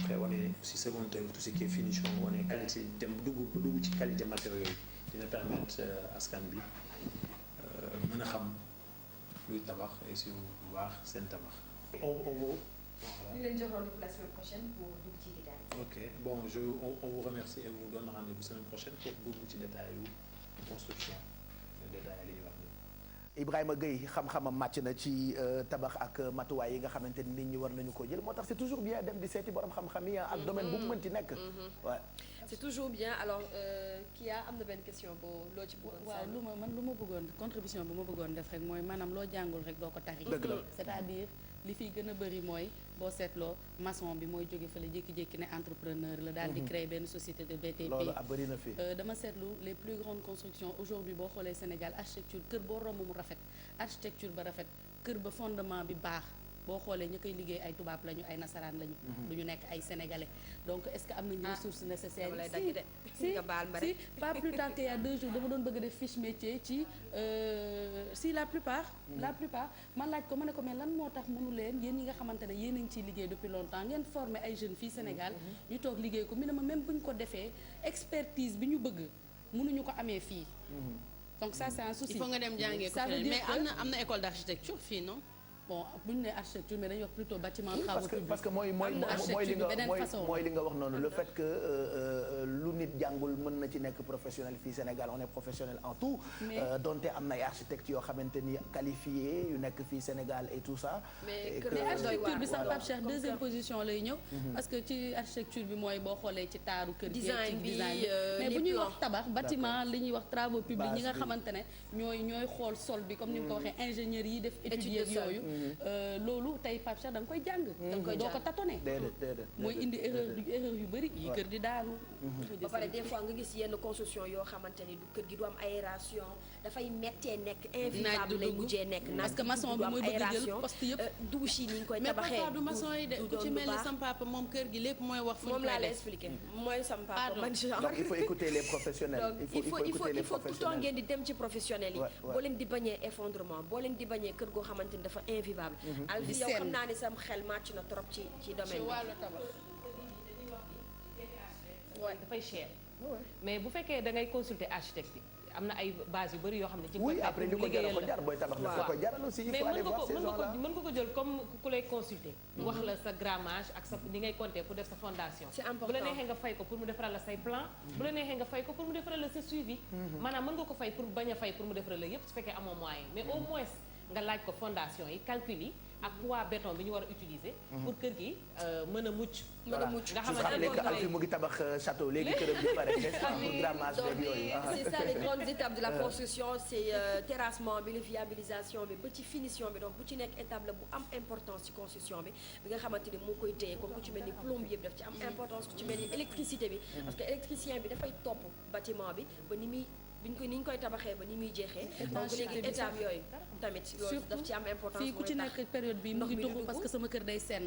après wane aussi second œuvre tout ce qui est finition wane qualité dem dugg ci qualité matériaux yi dina permettre askan bi mën a xam luy tabax et si bu baax seen tabax. ñu leen joxoon la semaine prochaine pour dugg ci détail. Ok, bon, on vous remercie et vous donne rendez-vous semaine prochaine pour dugg ci détail yu construction détail li ñuy wax nii. Ibrahima Gueye xam-xamam màcc na ci tabax ak matuwaay yi nga xamante ni nit ñi war nañu ko jël moo tax c'est toujours bien dem di seeti borom xam-xam yi ak domaine bu mu mënti nekk. waaw c'est toujours bien alors Kia am na benn question boo loo ci bëggoon. waaw lu ma bëggoon contribution bu ma bëggoon def rek mooy maanaam loo jàngul rek doo ko tari. dëgg la c'est-à-dire li fiy gën a bëri mooy boo seetloo maçon bi mooy jóge fële jékki-jékki ne entrepreneur la daal di créer benn société de BTP. loolu bëri na fi. dama seetlu les plus grandes constructions aujourd'hui boo xoolee Sénégal architecture kër boo romb mu rafet architecture ba rafet kër ba fondement bi baax boo xoolee ñu koy liggéey ay tubaab lañu ay nasaraan lañu. du ñu nekk ay sénégalais donc est-ce que am nañu ressources nécessaires. si pas plus tard qu'il y a 2 jours dama doon bëgg def fiche métier ci si la plupart man laaj ko ma ne ko mais lan moo tax mënu leen yéen ñi nga xamante ne yéen a ngi ciy liggéey depuis longtemps ngeen former ay jeunes fii Sénégal ñu toog liggéey ko mi ne ma même bu ñu ko defee expertise bi ñu bëgg mënuñu ko amee fii donc ça c'est un souci. il faut nga dem jàngee ko mais am na école d'architecture fii non. bon bu ñu nee architecture mais dañuy wax plutôt bâtiment travaux publics parce que mooy li nga wax noonu le fait que lu nit jàngul mën na ci nekk professionnel fii Sénégal on est professionnel en tout donte am na ay architectes yoo xamante ni qualifiés yu nekk fii Sénégal et tout ça mais architecture bi sax Pape Cheikh deuxième position lay ñëw parce que ci architecture bi mooy boo xoolee ci taaru kër gi ci design bi mais bu ñuy wax tabax bâtiment li ñuy wax travaux publics ñi nga xamante ne ñooy xool sol bi comme ni nga ko waxee ingénieurs yi def étudier yooyu loolu tey Pape Cheikh da nga koy jàng. doo ko tâtonner. déedéet mooy indi erreur yu bëri yi kër di daanu. ba pare des fois nga gis yenn construction yoo xamante ni du kër gi du am aération dafay méttee nekk invivable lay mujjee nekk. parce que maçon bi mooy bëgg a jël poste yëpp douche yi ni ñu koy tabaxee. mais parfois du maçon yi de ku ci mel ni sam papa moom kër gi lépp mooy wax. fu ñu koy def moom laa lay expliquer mooy sam papa man genre. donc il faut écouter les professionnels. il faut tout le temps ngeen di dem ci professionnels yi. boo leen di bañee effondrement boo leen di bañee kër goo xamante ni dafa invivable. Alfi yow xam naa naa ni sam xel màcc na trop ci domaine bi. wàllu tabax. waaw dafay cher. mais bu fekkee da ngay consulter architecte bi am na ay base yu bëri yoo xam ne. ci oui après li ko jar ko jar booy tabax la ko jaral aussi. il faut aller voir ces gens là mais mën nga ko jël comme ku lay consulter. wax la sa grammage ak sa ni ngay compter pour def sa fondation. c'est important bu la neexee nga fay ko pour mu defaral la say plan. bu la neexee nga fay ko pour mu defaral la sa suivi. maanaam mën nga ko fay pour bañ a fay pour mu defaral la yépp su fekkee amoo moyen mais au moins nga laaj ko fondation yi calcul yi ak poids béton bi ñu war a utiliser. pour kër gi mën a mucc. voilà nga xamante ne Alphie mu ngi tabax château léegi këram bi pare pour grammage beeg yooyu. c'est ça les grandes étapes de la construction c'est terrassement bi la viabilisation bi ba ci finition bi donc bu ci nekk étape la bu am importance ci construction bi nga xamante ni moo koy téye comme ku ci mel ni plombier bi daf ci am importance ku ci mel ni électricité bi. parce que électricien bi dafay topp bâtiment bi ba ni muy ni ñu koy tabaxee ba ni muy jeexee. donc léegi étape yooyu tamit loolu daf ci am importance. fii ku ci nekk période bi mu ngi dugg parce que sama kër day senn.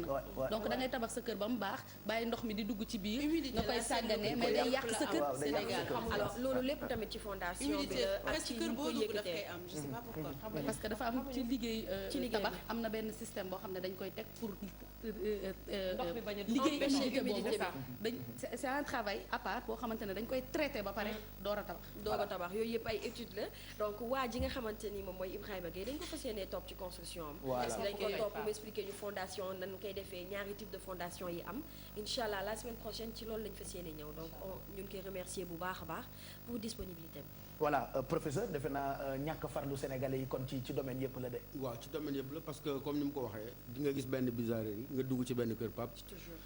donc da ngay tabax sa kër ba mu baax bàyyi ndox mi di dugg ci biir. nga koy sàggane mais day yàq sa kër. Sénégal alors loolu lépp tamit ci fondation bi la ak ci ñu koy yëkkatee. je sais pas pourquoi. parce que dafa am ci liggéey tabax am na benn système boo xam ne dañ koy teg pour ndox mi bañ a liggéey humidité boobu c'est un travail à part boo xamante ne dañ koy traité ba pare door a tabax yooyu yëpp ay études la donc waa ji nga xamante ni moom mooy Ibrahima Gueye dañ ko fas yéenee topp ci construction am. dañ ko topp mu expliquer ñu fondation nan koy defee ñaari type de fondation yi am incha allah la semaine prochaine ci loolu lañ fas yéenee ñëw donc ñu ngi koy remercier bu baax a baax pour disponibilité bi. voilà professeur defe naa ñàkk farlu sénégalais yi kon ci domaine yëpp la de. waaw ci domaine yëpp la parce que comme ni mu ko waxee di nga gis benn bizarrerie nga dugg ci benn kër pap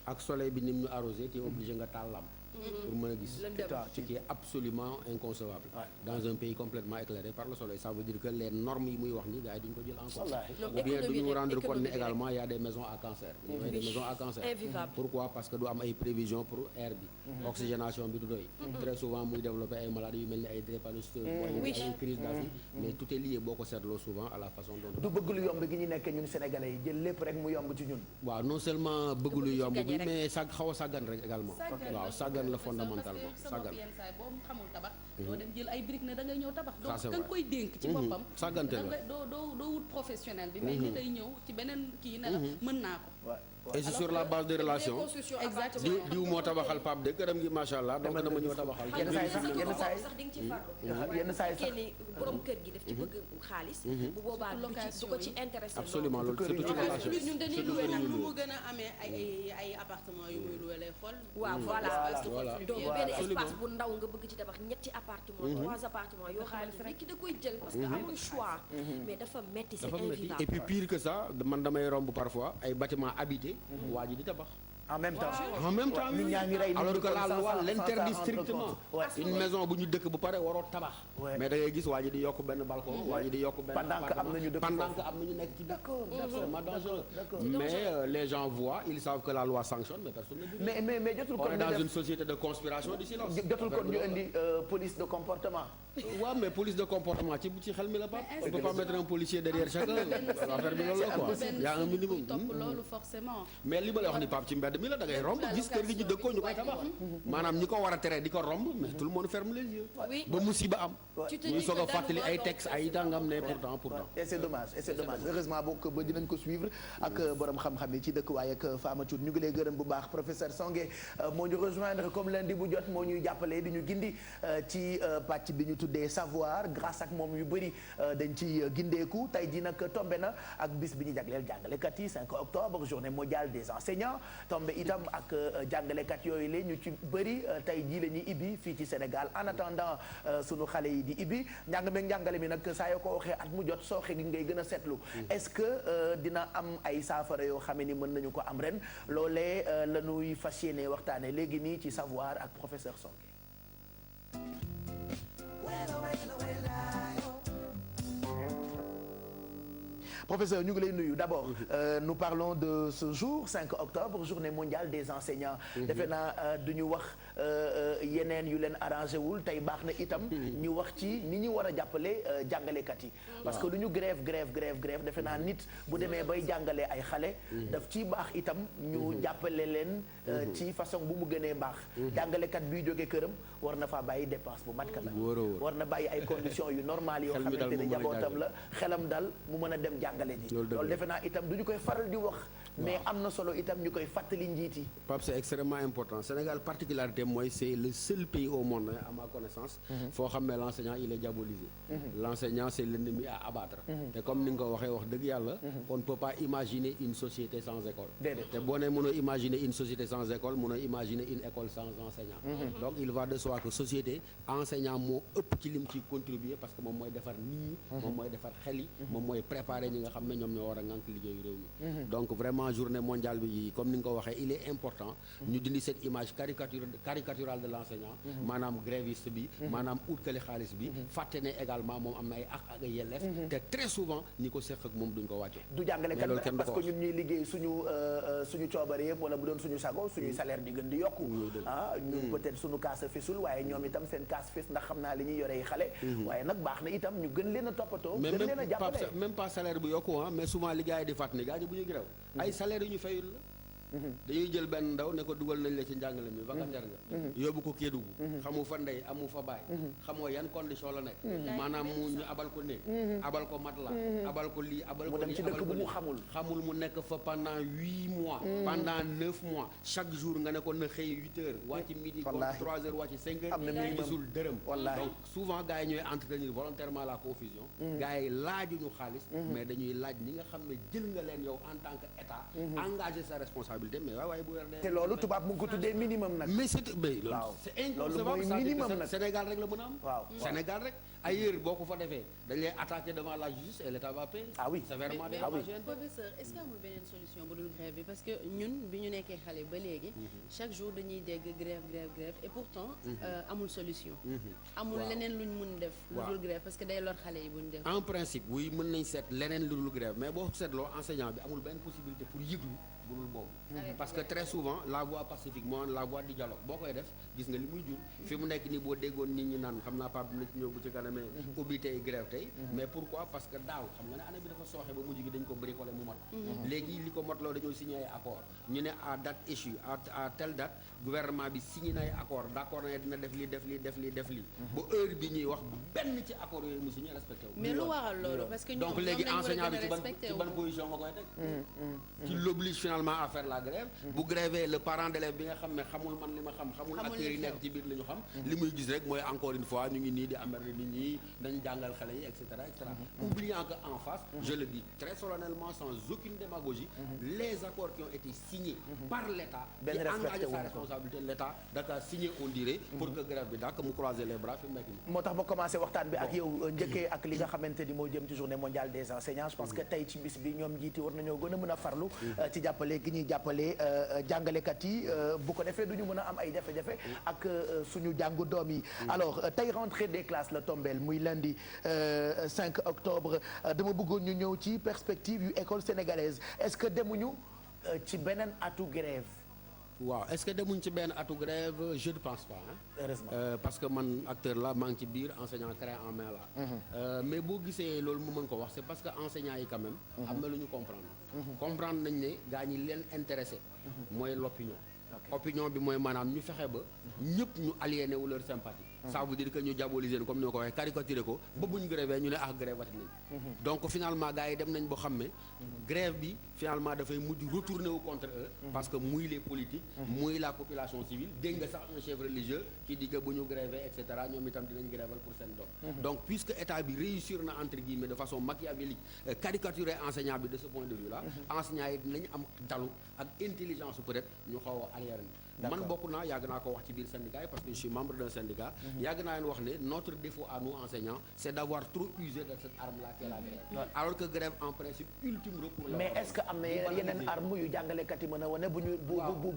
ak soleil bi ni mu ñu arrosé te obligé nga taal lampe pour mën a gis ce qui est absolument inconcevable dans un pays complètement éclairé par le soleil ça veut dire que les normes yi muy wax ni gars yi duñu ko jël en compte ou bien duñu rendre compte ne également il y a des maisons à cancer des maisons à cancer pourquoi parce que du am ay prévisions pour air bi oxygénation bi du doy très souvent muy développer ay maladies yu mel ni ay drépanocytose ay crise d'asthme mais tout est lié boo ko seetloo souvent à la façon dont du bëgg lu yomb gi ñu nekk ñun sénégalais yi jël lépp rek mu yomb ci ñun waaw non seulement bëgg lu yomb bi mais xaw a sàggan rek également waaw sàggan la fondamentalement sàggan yenn saa yi boo xamul tabax doo dem jël ay briques ne da ngay ñëw tabax donc ka nga koy dénk ci boppam sàggante la doo wut professionnel bi mais ni day ñëw ci beneen kii ne la mën naa ko et c'est sur la base de relations diw moo tabaxal Pape de këram gi macha allah donc dama ñëw tabaxal yenn saa yi sax di nga ci farlu yenn saa yi sax ni borom kër gi daf ci bëgg xaalis bu boobaa du ko ci intéressé absolument loolu surtout ci relation ñun dañuy loué nag lu mu gën a amee ay appartement yu muy loué lay xool waaw voilà donc benn espace bu ndaw nga bëgg ci tabax ñetti appartement 3 appartements yoo xamante ne ki da koy jël parce que amul choix mais dafa metti c'est invivable et puis pire que ça man damay romb parfois ay bâtiments habités waa ji di tabax en même temps alors que la loi l'interdit strictement une maison bu ñu dëkk bu pare waroo tabax mais da ngay gis waa ji di yokk benn balcon waa ji di yokk benn pendant que am nañu nekk ci d'accord absolument dangereux mais les gens voient ils savent que la loi sanctionne mais personne ne dit mais jotul kon on est dans une société de conspiration du silence jotul kon ñu indi police de comportement waaw mais police de comportement ci xel mi la ba on peut pas mettre un policier derrière chacun affaire bi loolu la quoi il y a un minimum loolu forcément mais li ma lay wax ni Pape ci mbedd mi la da ngay romb gis kër gi ñu dëkkoo ñu koy tabax maanaam ñi ko war a tere di ko romb mais tout le monde ferme les yeux ba musiba am ñu soog a fàttali ay textes ay dangam ne pourtant et c'est dommage heureusement bokk ba dinañ ko suivre ak borom xam-xam yi ci dëkkuwaay ak Fama Thioune ñu ngi lay gërëm bu baax professeur Songué moo ñu rejoindre comme lundi bu jot moo ñuy jàppale di ñu gindi ci pàcc bi ñu tuddee savoir grâce ak moom yu bëri dañ ci gindeeku tey jii nag tombé na ak bis bi ñu jagleel jàngalekat yi 5 octobre journée mondiale des enseignants tombé itam ak jàngalekat yooyu la ñu ci bëri tey jii la ñuy ibbi fii ci Sénégal en attendant sunu xale yi di ibbi njàngale mi nag saa yoo ko waxee at mu jot sooxe gi ngay gën a seetlu est-ce que dina am ay saafara yoo xam ni mën nañu ko am ren loolee la ñuy fas yéene waxtaane léegi nii ci savoir ak professeur Songué. Professeur ñu ngi lay nuyu d'abord nous parlons de ce jour 5 octobre journée mondiale des enseignants defe naa du ñu wax yeneen yu leen arrangé wul tey baax na itam ñu wax ci ni ñu war a jàppale jàngalekat yi parce que du ñu grève defe naa nit bu demee bay jàngale ay xale daf ci baax itam ñu jàppale leen ci façon bu mu gënee baax jàngalekat biy jógee këram war na faa bàyyi dépense bu mat ka la war na bàyyi ay conditions yu normales yoo xamante ne njabootam la xelam dal mu mën a dem jàngale ji loolu defe naa itam du ñu koy faral di wax mais am na solo itam ñu koy fàttali njiit yi. Pape, c'est extrêmement important. Sénégal particularité mooy c'est le seul pays au monde à ma connaissance foo xam ne l'enseignant il est diabolisé. L'enseignant c'est l'ennemi à abattre. te comme ni nga ko waxee wax dëgg yàlla on ne peut pas imaginer une société sans école. te boo nee mënoo imaginer une société sans école mënoo imaginer une école sans enseignant. donc il va de soi que société enseignant moo ëpp ci lim ci contribuer parce que moom mooy defar nit ñi moom mooy defar xel yi moom mooy préparer ñi nga xam ne ñoom ñoo war a ngànk liggéeyu réew mi. donc vraiment journée mondiale bi comme ni nga ko waxee il est important ñu dindi cette image caricaturale de l'enseignant maanaam gréviste bi maanaam utkali xaalis bi fàtte ne également moom am na ay ak ak ay yelleef te très souvent ñi ko seq ak moom duñ ko wàcce du jàngalekat bi parce que ñun ñuy liggéey suñu coobare yëpp wala bu doon suñu sago suñuy salaire di gën di yokku ñun peut-être suñu kaas a fesul waaye ñoom itam seen kaas fes ndax xam naa li ñuy yoree xale waaye nag baax na itam ñu gën leen a toppatoo gën leen a jàppale même pas salaire bu yokku mais souvent li gars yi di fàtt ni gars ñi bu ñu gréew ay salaire yu ñu fayul la dañuy jël benn ndaw ne ko dugal nañ la ci njàngale mi vacataire nga yóbbu ko Kédougou xamu fa ndey amu fa baay xamoo yan condition la nekk maanaam mu ñu abal ko néeg abal ko matelas abal ko lii abal ko lii ci dëkk bu mu xamul mu nekk fa pendant 8 mois pendant 9 mois chaque jour nga ne ko na xëy 8 heures wàcc midi comme 3 heures wàcc 5 heures gisul dërëm donc souvent gars yi ñooy entretenir volontairement la confusion gars yi laajuñu xaalis mais dañuy laaj ñi nga xam ne jël nga leen yow en tant que état engagé sa responsabilité mais waaye bu weer te loolu tubaab mu ngi ko tuddee minimum nag. mais c'est inconcevable Sénégal rek la mën a am. waaw Sénégal rek ailleurs boo ko fa defee dañ lay attaquer devant la justice et l'État va payer. sévèrement des dommages. Professeur, est-ce que amul beneen solution bu dul grève bi parce que ñun bi ñu nekkee xale ba léegi. chaque jour dañuy dégg grève et pourtant. amul solution. amul leneen luñ mun def. lu dul grève parce que day lor xale yi buñ def. en principe oui mën nañ seet leneen lu dul grève mais boo seetloo enseignant bi amul benn possibilité pour yëglu bu dul boobu. parce que très souvent la voie pacifique moo la voie du dialogue boo koy def gis nga li muy jur fi mu nekk nii boo déggoon nit ñi naan xam naa Pape dina ci ñëw bu ci kanamee ubbi tey grève tey mais pourquoi parce que daaw xam nga ne année bi dafa sooxe ba mujj gi dañ ko bricolé mu mot léegi li ko motloo dañoo signé ay accord ñu ne à date issue à telle date gouvernement bi signé na ay accord d'accord na dina def lii ba heure bi ñuy wax benn ci accord yooyu mu signé respecté wu mais lu waral loolu parce que donc léegi enseignant bi ci ban position nga koy teg ci l'oblige finalement à faire la grève bu grévé le parent d'élève bi nga xam ne xamul man li ma xam xamul acteurs yi nekk ci biir li ñu xam li muy gis rek mooy encore une fois ñu ngi nii di emmerder nit ñi dañ jàngal xale yi et cetera oubliant que en face je le dis très solennellement sans aucune démagogie les accords qui ont été signés par l'État qui engage sa responsabilité l'État daka signé on dirait pour que grève bi dak mu croiser les bras fi mu nekk nii moo tax ma commencé waxtaan bi ak yow njëkkee ak li nga xamante ni moo jëm ci journée mondiale des enseignants je pense que tey ci bis bi ñoom jiiti war nañoo gën a mën a farlu ci jàppale gi ñuy jàppale jàngalekat yi bu ko defee du ñu mën a am ay jafe-jafe ak suñu jàngu doom yi alors tey rentrée des classes la tombeel muy lundi 5 octobre dama bëggoon ñu ñëw ci perspective yu école sénégalaise est-ce que demuñu ci beneen atu grève waaw est-ce que demuñ ci benn atu grève je ne pense pas heureusement parce que man acteur la maa ngi ci biir enseignant craie en main la mais boo gisee loolu mu mën ko wax c'est parce que enseignants yi quand même am na lu ñu comprendre nañ ne gaa ñi leen intéressé mooy opinion bi mooy maanaam ñu fexe ba ñëpp ñu aliéné wu leur sympathie ça veut dire que ñu diaboliser comme ni ma ko waxee caricaturer ko ba buñ grévé ñu ne grève ati nañ donc finalement gars yi dem nañ boo xam ne grève bi finalement dafay mujj retourner wu contre eux parce que muy les politiques muy la population civile dégg nga sax un chef religieux qui dit que bu ñu grévé et cetera ñoom itam dinañ gréval pour seen doom donc puisque état bi réussir na entre guillemets de façon machiavélique caricaturer enseignant bi de ce point de vue là enseignant yi dinañ am dalu ak intelligence peut-être ñu xaw a arrière man bokk naa yàgg naa ko wax ci biir syndicat yi parce que je suis membre d'un syndicat yàgg naa leen wax ne notre défaut à nous enseignants c'est d'avoir trop usé de cette arme là qui est la grève alors que grève en principe ultime recours la mais est-ce que am na yeneen arme yu jàngalekat yi mën a wane bu ñu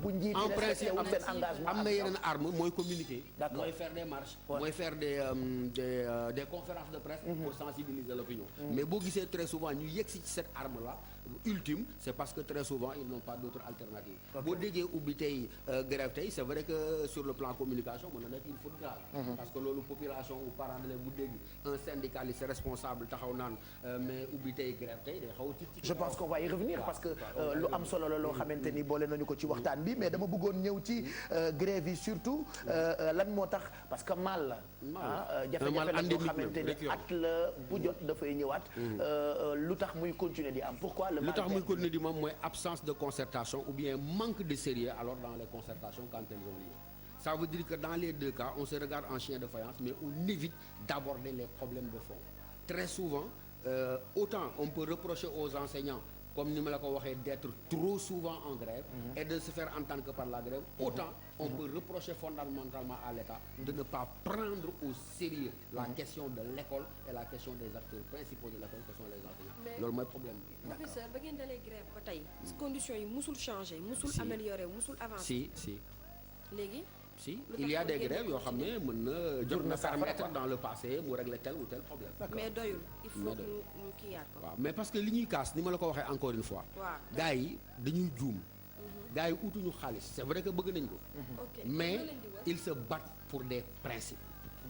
bu njiit en principe seen engagement am na yeneen arme mooy communiquer mooy faire des marches mooy faire des conférences de presse pour sensibiliser l'opinion mais boo gisee très souvent ñu yegsi ci cette arme là ultime c'est parce que très souvent ils n'ont pas d'autre alternative boo déggee ubbi tey grève tey c'est vrai que sur le plan communication mën na nekk une faute grave parce que loolu population ou parents d'élèves bu dégg un syndicaliste responsable taxaw naan mais ubbi tey grève tey day xaw a tiit je pense qu'on va y revenir parce que lu am solo la loo xamante ni boole nañu ko ci waxtaan bi mais dama bëggoon ñëw ci grève yi surtout lan moo tax parce que mal la jafe-jafe la boo xamante ni at la bu jot dafay ñëwaat lu tax muy continuer di am pourquoi le lu mal tax muy perçu. continuer di moom mooy absence de concertation ou bien manque de sérieux alors dans les concertations quand elles ont lieu. Ça veut dire que dans les deux cas on se regarde en chien de faïence mais on évite d'aborder les problèmes de fond. Très souvent autant on peut reprocher aux enseignants comme ni ma la ko waxee d'être trop souvent en grève et de se faire entendre que par la grève, autant on peut reprocher fondamentalement à l'État de ne pas prendre au sérieux la question de l'école et la question des acteurs principaux de l'école que sont les enseignants. Mais- loolu mooy problème bi. professeur ba ngeen dalee grève ba tey conditions yi musul changer musul Si. améliorer musul avancer si léegi si Lu il y a tax des ngeen grèves yoo xam ne mën na jot na na saafara permettre quoi. dans le passé mu régler tel ou tel problème. mais doyul il faut Mais que doyul. ñu kiiyaat ko waaw mais parce que li ñuy kaas ni ma la ko waxee encore une fois. waaw gars yi dañuy juum. gars yi utuñu xaalis c'est vrai que bëgg nañ ko. ok mais loolu leen di wër. ils se battent pour des principes.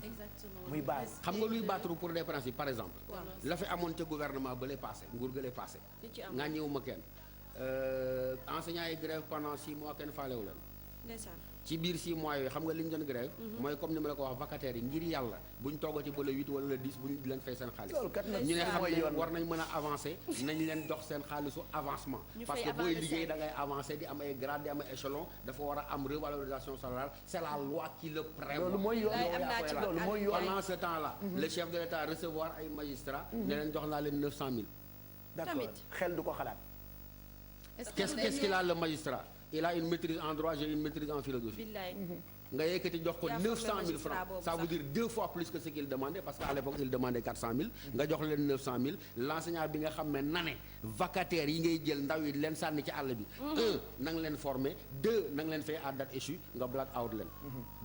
exactement muy base. xam nga luy battre pour des principes par exemple. waaw la fi amoon ca gouvernement ba lay passé nguur ga lay passé. li ci am nga ñëw ma kenn. enseignants yi grève pendant 6 mois kenn faalewu leen. ndeysaan ci biir 6 mois yooyu xam nga li ñu doon grève mooy comme ni ma la ko wax vacataires yi ngir yàlla buñ toogati ba le 8 wala le 10 buñ leen fay seen xaalis loolu kat nag ñu ne xam mooy ne yoon war nañ mën a avancer nañ leen dox seen xaalisu avancement Ñu parce fay que avant booy le liggéey 5. da ngay avancer di am ay grade di am ay échelon dafa war a am revalorisation salariale c'est la loi qui le prévoit. loolu mooy yoon Billaay am naa ci loolu mooy yoon. pendant ce temps là le chef de l'État recevoir ay magistrats ne leen jox naa leen 900 000 d'accord Tamit. xel du ko xalaat. qu'est-ce qu'il a le magistrat il a une maîtrise en droit j'ai une maîtrise en philosophie billaay nga yëkkati jox ko yaa 900 000 formé francs magistrat boobu ça veut sax. dire 2 fois plus que ce qu'il demandait parce qu'à l'époque il demandait 400 000 nga jox leen 900 000 l'enseignant bi nga xam ne nane vacataires yi ngay jël ndaw yi leen sànni ci àll bi na nga leen former 2 na nga leen fay à date échue nga black out leen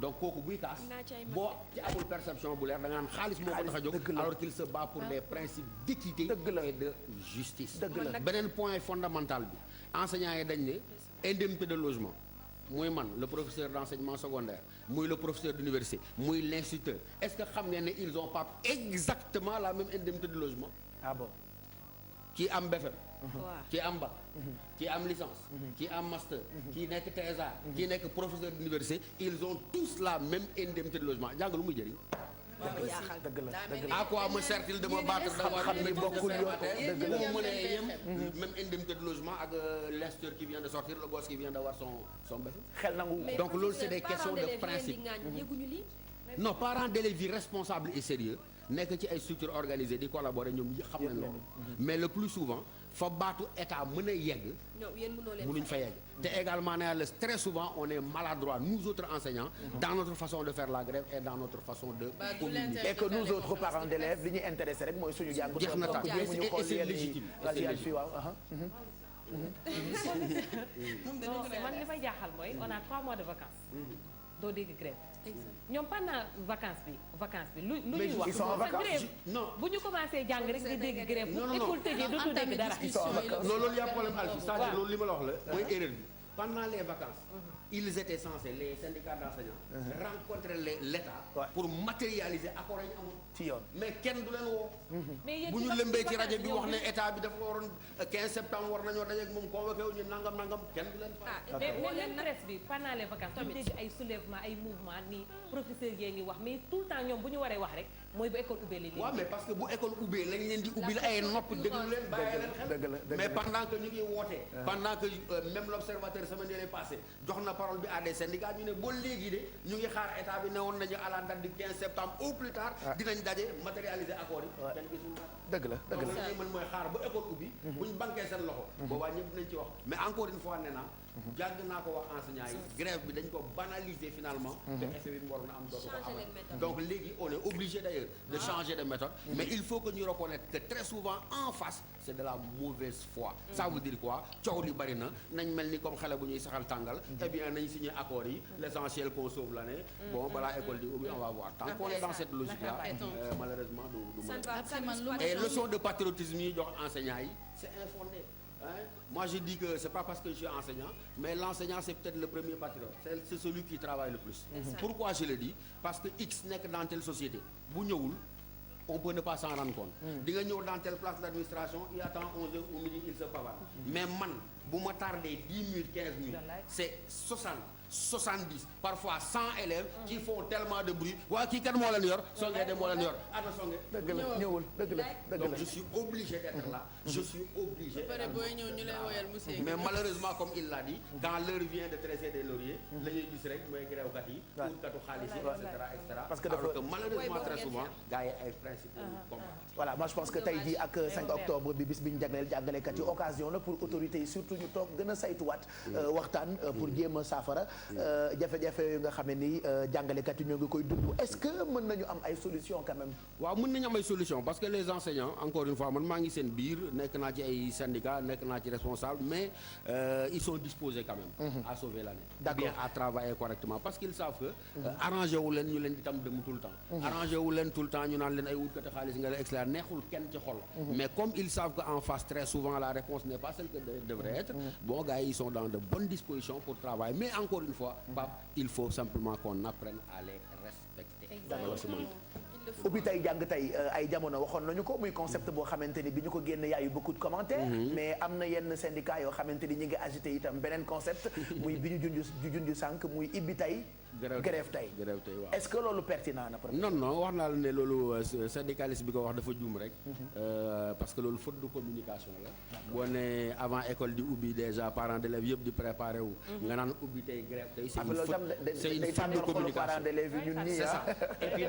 donc kooku buy kaas Naa ci ay mag boo ci amul perception bu leer da nga naan xaalis moo ko tax a jóg dëgg la. alors qu'il se bat pour des principes d'équité Dëgg la. et de justice Dëgg la. beneen point fondamental bi enseignants yi dañ ne indemnité de logement muy man le professeur d'enseignement secondaire muy le professeur d'université muy l'instituteur est-ce que xam ngeen ne ils ont pas exactement la même indemnité de logement ah bon. kii am BFEM waaw kii am bac kii am licence kii am master kii nekk TSA kii nekk professeur d'université ils ont tous la même indemnité de logement jàng lu muy jëriñ dëgg la dëgg la. à quoi me sert-il de me battre d'avoir xam ni bokkul yoon dëgg la. bu ma mënee yem même indemnité de logement ak l'instituteur qui vient de sortir le gosse qui vient d'avoir son BFEM xel nangu. Mais Donc, loolu, c'est des professeur, questions de parents d'élèves principe. yi leen di ŋaañ, yëguñu lii non parents d'élèves yi responsables et sérieux nekk ci ay structures organisées di collaborer ñoom xam nañ loolu mais le plus souvent fa baatu état mën a yegg ñoom yéen mënoo leen mënuñ fa yegg te également ne la très souvent on est maladroit nous autres enseignants dans notre façon de faire la grève et dans notre façon de Bah, d'où communiquer l'intérêt. et que nous autres parents d'élèves li ñuy intéressé rek mooy suñu jàng. Jeex na tàkk. donc jéemuñu Et xool c'est yenn yi. légitime. Vas-y, Alfie, C'est waaw, aha. non man li may jaaxal mooy on a 3 mois de vacances doo dégg grève ñoom pendant vacance bi lu Mais ñuy wax ils sont en parce que vacances. grève non bu ñu commencé jàng rek di dégg grève Non, bu non, non. école tëjee dootul dégg dara Ils sont en vacances. non loolu y a problème Alfie c'est-à-dire waaw. loolu li ma la wax la mooy erreur bi pendant les vacances ils étaient censés les syndicats d'enseignants rencontrer l'État Ouais. pour matérialiser accord yi ñu amoon ci yoon. mais kenn du leen woo mais yéen bu ñu ci lëmbee ci rajo vacances bi ñoom wax ne ñu- état bi dafa waroon 15 septembre war nañoo dajeeg moom convoqué wu ñu nangam kenn du leen fa mais woo leen même nag presse bi pendant les vacances ñu dégg ay soulèvement ay mouvement nii professeur yee ngi wax mais tout le temps ñoom bu ñu waree wax rek mooy bu école ubbee li waaw mais parce que bu école ubbee lañ leen di ubbil ay nopp déglu leen bàyyi leen xel dëgg la dëgg mais la. pendant que ñu ngi woote pendant que même l'observateur semaine yële passé jox na parole bi à des syndicats ñu ne ba léegi de ñu ngi xaar état bi ne woon nañu à la date du 15 septembre au plus tard dinañ daje matérialiser accord yi kenn gisul dara dëgg la dëgg donc la. li ñuy mën mooy xaar ba école ubbi buñ banquee seen loxo boobaa ñëpp dinañ ci wax mais encore une fois nee naa jàgg naa ko wax enseignants yi grève bi dañ ko banaliser finalement te effet bi mu waroon a am dootu ko changer am leen méthode donc léegi on est obligé d'ailleurs de changer de méthode mais il faut que ñu reconnaître que très souvent en face c'est de la mauvaise foi ça veut dire quoi coow li bari na nañ mel ni comme xale bu ñuy saxal tàngal eh bien nañ signer accords yi l'essentiel qu'on sauve l'année bon balaa école di ubbi on va voir tant qu'on est dans cette logique là malheureusement du ça mën ne va Après, ça ne man, risque pas lu de et changer. leçon de patriotisme yi jox enseignants yi c'est infondé hein? Moi je dis que c'est pas parce que je suis enseignant mais l'enseignant c'est peut-être le premier patriote c'est celui qui travaille le plus pourquoi je le dis parce que X nekk dans telle société bu ñëwul on peut ne pas s'en rendre compte di nga ñëw dans telle place d'administration il attend 11 heures au midi il se pavane mais man bu ma tardé 10 minutes 15 minutes c'est 60 70 parfois 100 élèves qui font tellement de bruit waa kii kan moo leen yor Songe de moo leen yor ana Songe dëgg la ñëwul dëgg la donc je suis obligé d'être là je suis obligé mais malheureusement comme il l'a dit quand l'heure vient de tresser des lauriers la ñuy gis rek mooy gréewkat yi utkatu xaalis yi et cetera parce que alors que malheureusement très souvent gars yi ay principe voilà moi je pense que tey jii ak 5 octobre bi bis bi ñu jagleel jàngalekat yi occasion la pour autorités yi surtout ñu toog gën a saytuwaat waxtaan pour jéem a saafara jafe-jafe yooyu nga xam ne ni jàngalekat yi ñoo ngi koy dund est-ce que mën nañu am ay solution quand même waaw mën nañu am ay solution parce que les enseignants encore une fois man maa ngi seen biir nekk naa ci ay syndicats nekk naa ci responsable mais ils sont disposés quand même à sauver l'année bien à travailler correctement parce qu'ils savent que arrangé wu leen ñu leen di tam dem tout le temps arrangé wu leen tout le temps ñu naan leen ay wutkati xaalis nga la extra neexul kenn ci xol mais comme ils savent que en face très souvent la réponse n'est pas celle que devrait être bon gars ils sont dans de bonnes dispositions pour travailler mais encore une fois Pape il faut simplement qu'on apprenne à les respecter ubbi tey jàng tey ay jamono waxoon nañu ko muy concept boo xamante ni bi ñu ko génne y a eu beaucoup de commentaires mais am na yenn syndicats yoo xamante ni ñi ngi agité itam beneen concept muy bi ñu junj sànq muy ibbi tey grève tey waaw est-ce que loolu pertinent na non wax naa la ne loolu syndicaliste bi ko wax dafa juum rek parce que loolu faute de communication la boo ne avant école di ubbi déjà parents d'élèves yëpp di préparé wu nga naan ubbi tey grève tey c'est une faute de communication c'est ça et puis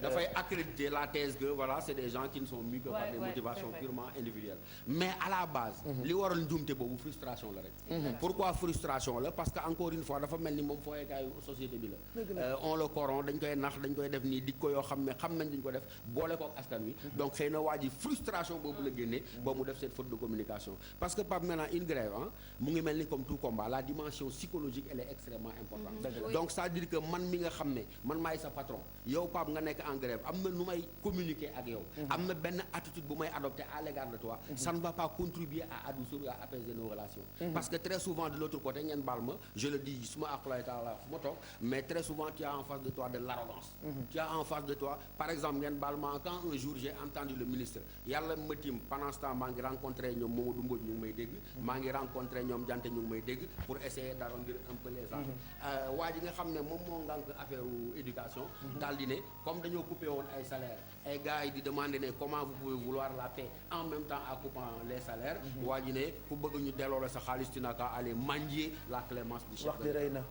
dafay accréditer la thèse que voilà c'est des gens qui ne sont mus que par des motivations purement individuelles mais à la base li waral njuumte boobu frustration la rek pourquoi frustration la parce que encore une fois dafa mel ni moom fooyekaayu société bi la on le corrompt dañ koy nax dañ koy def nii dik ko yoo xam ne xam nañ dañ ko def boole ko ak askan wi donc xëy na waa ji frustration boobu la génnee ba mu def cette faute de communication parce que Pape maintenant une grève mu ngi mel ni comme tout combat la dimension psychologique elle est extrêmement importante donc c'est-à-dire que man mi nga xam ne man maay sa patron yow Pape nga nekk en grève am na nu may communiquer ak yow am na benn attitude bu may adopter à l'égard de toi ça ne va pas contribuer à adoucir ou à apaiser nos relations parce que très souvent de l'autre côté ngeen baal ma je le dis suma aqulay taala fu ma toog mais très souvent tu as en face de toi de l'arrogance tu as en face de toi par exemple ngeen baal ma quand un jour j'ai entendu le ministre yàlla ma tim pendant ce temps maa ngi rencontré ñoom Mamadou Mbodj ñu ngi may dégg maa ngi rencontré ñoom Dianté ñu ngi may dégg pour essayer d'arrondir un peu les angles waa ji nga xam ne moom moo ngànk affaire éducation daal di ne comme dañoo coupé woon ay salaires ay gars yi di demander ne comment vous pouvez vouloir la paix en même temps en coupant les salaires waa ji ne ku bëgg ñu delloo la sa xaalis tu n'as qu'à aller mendier la clémence du chef de l'État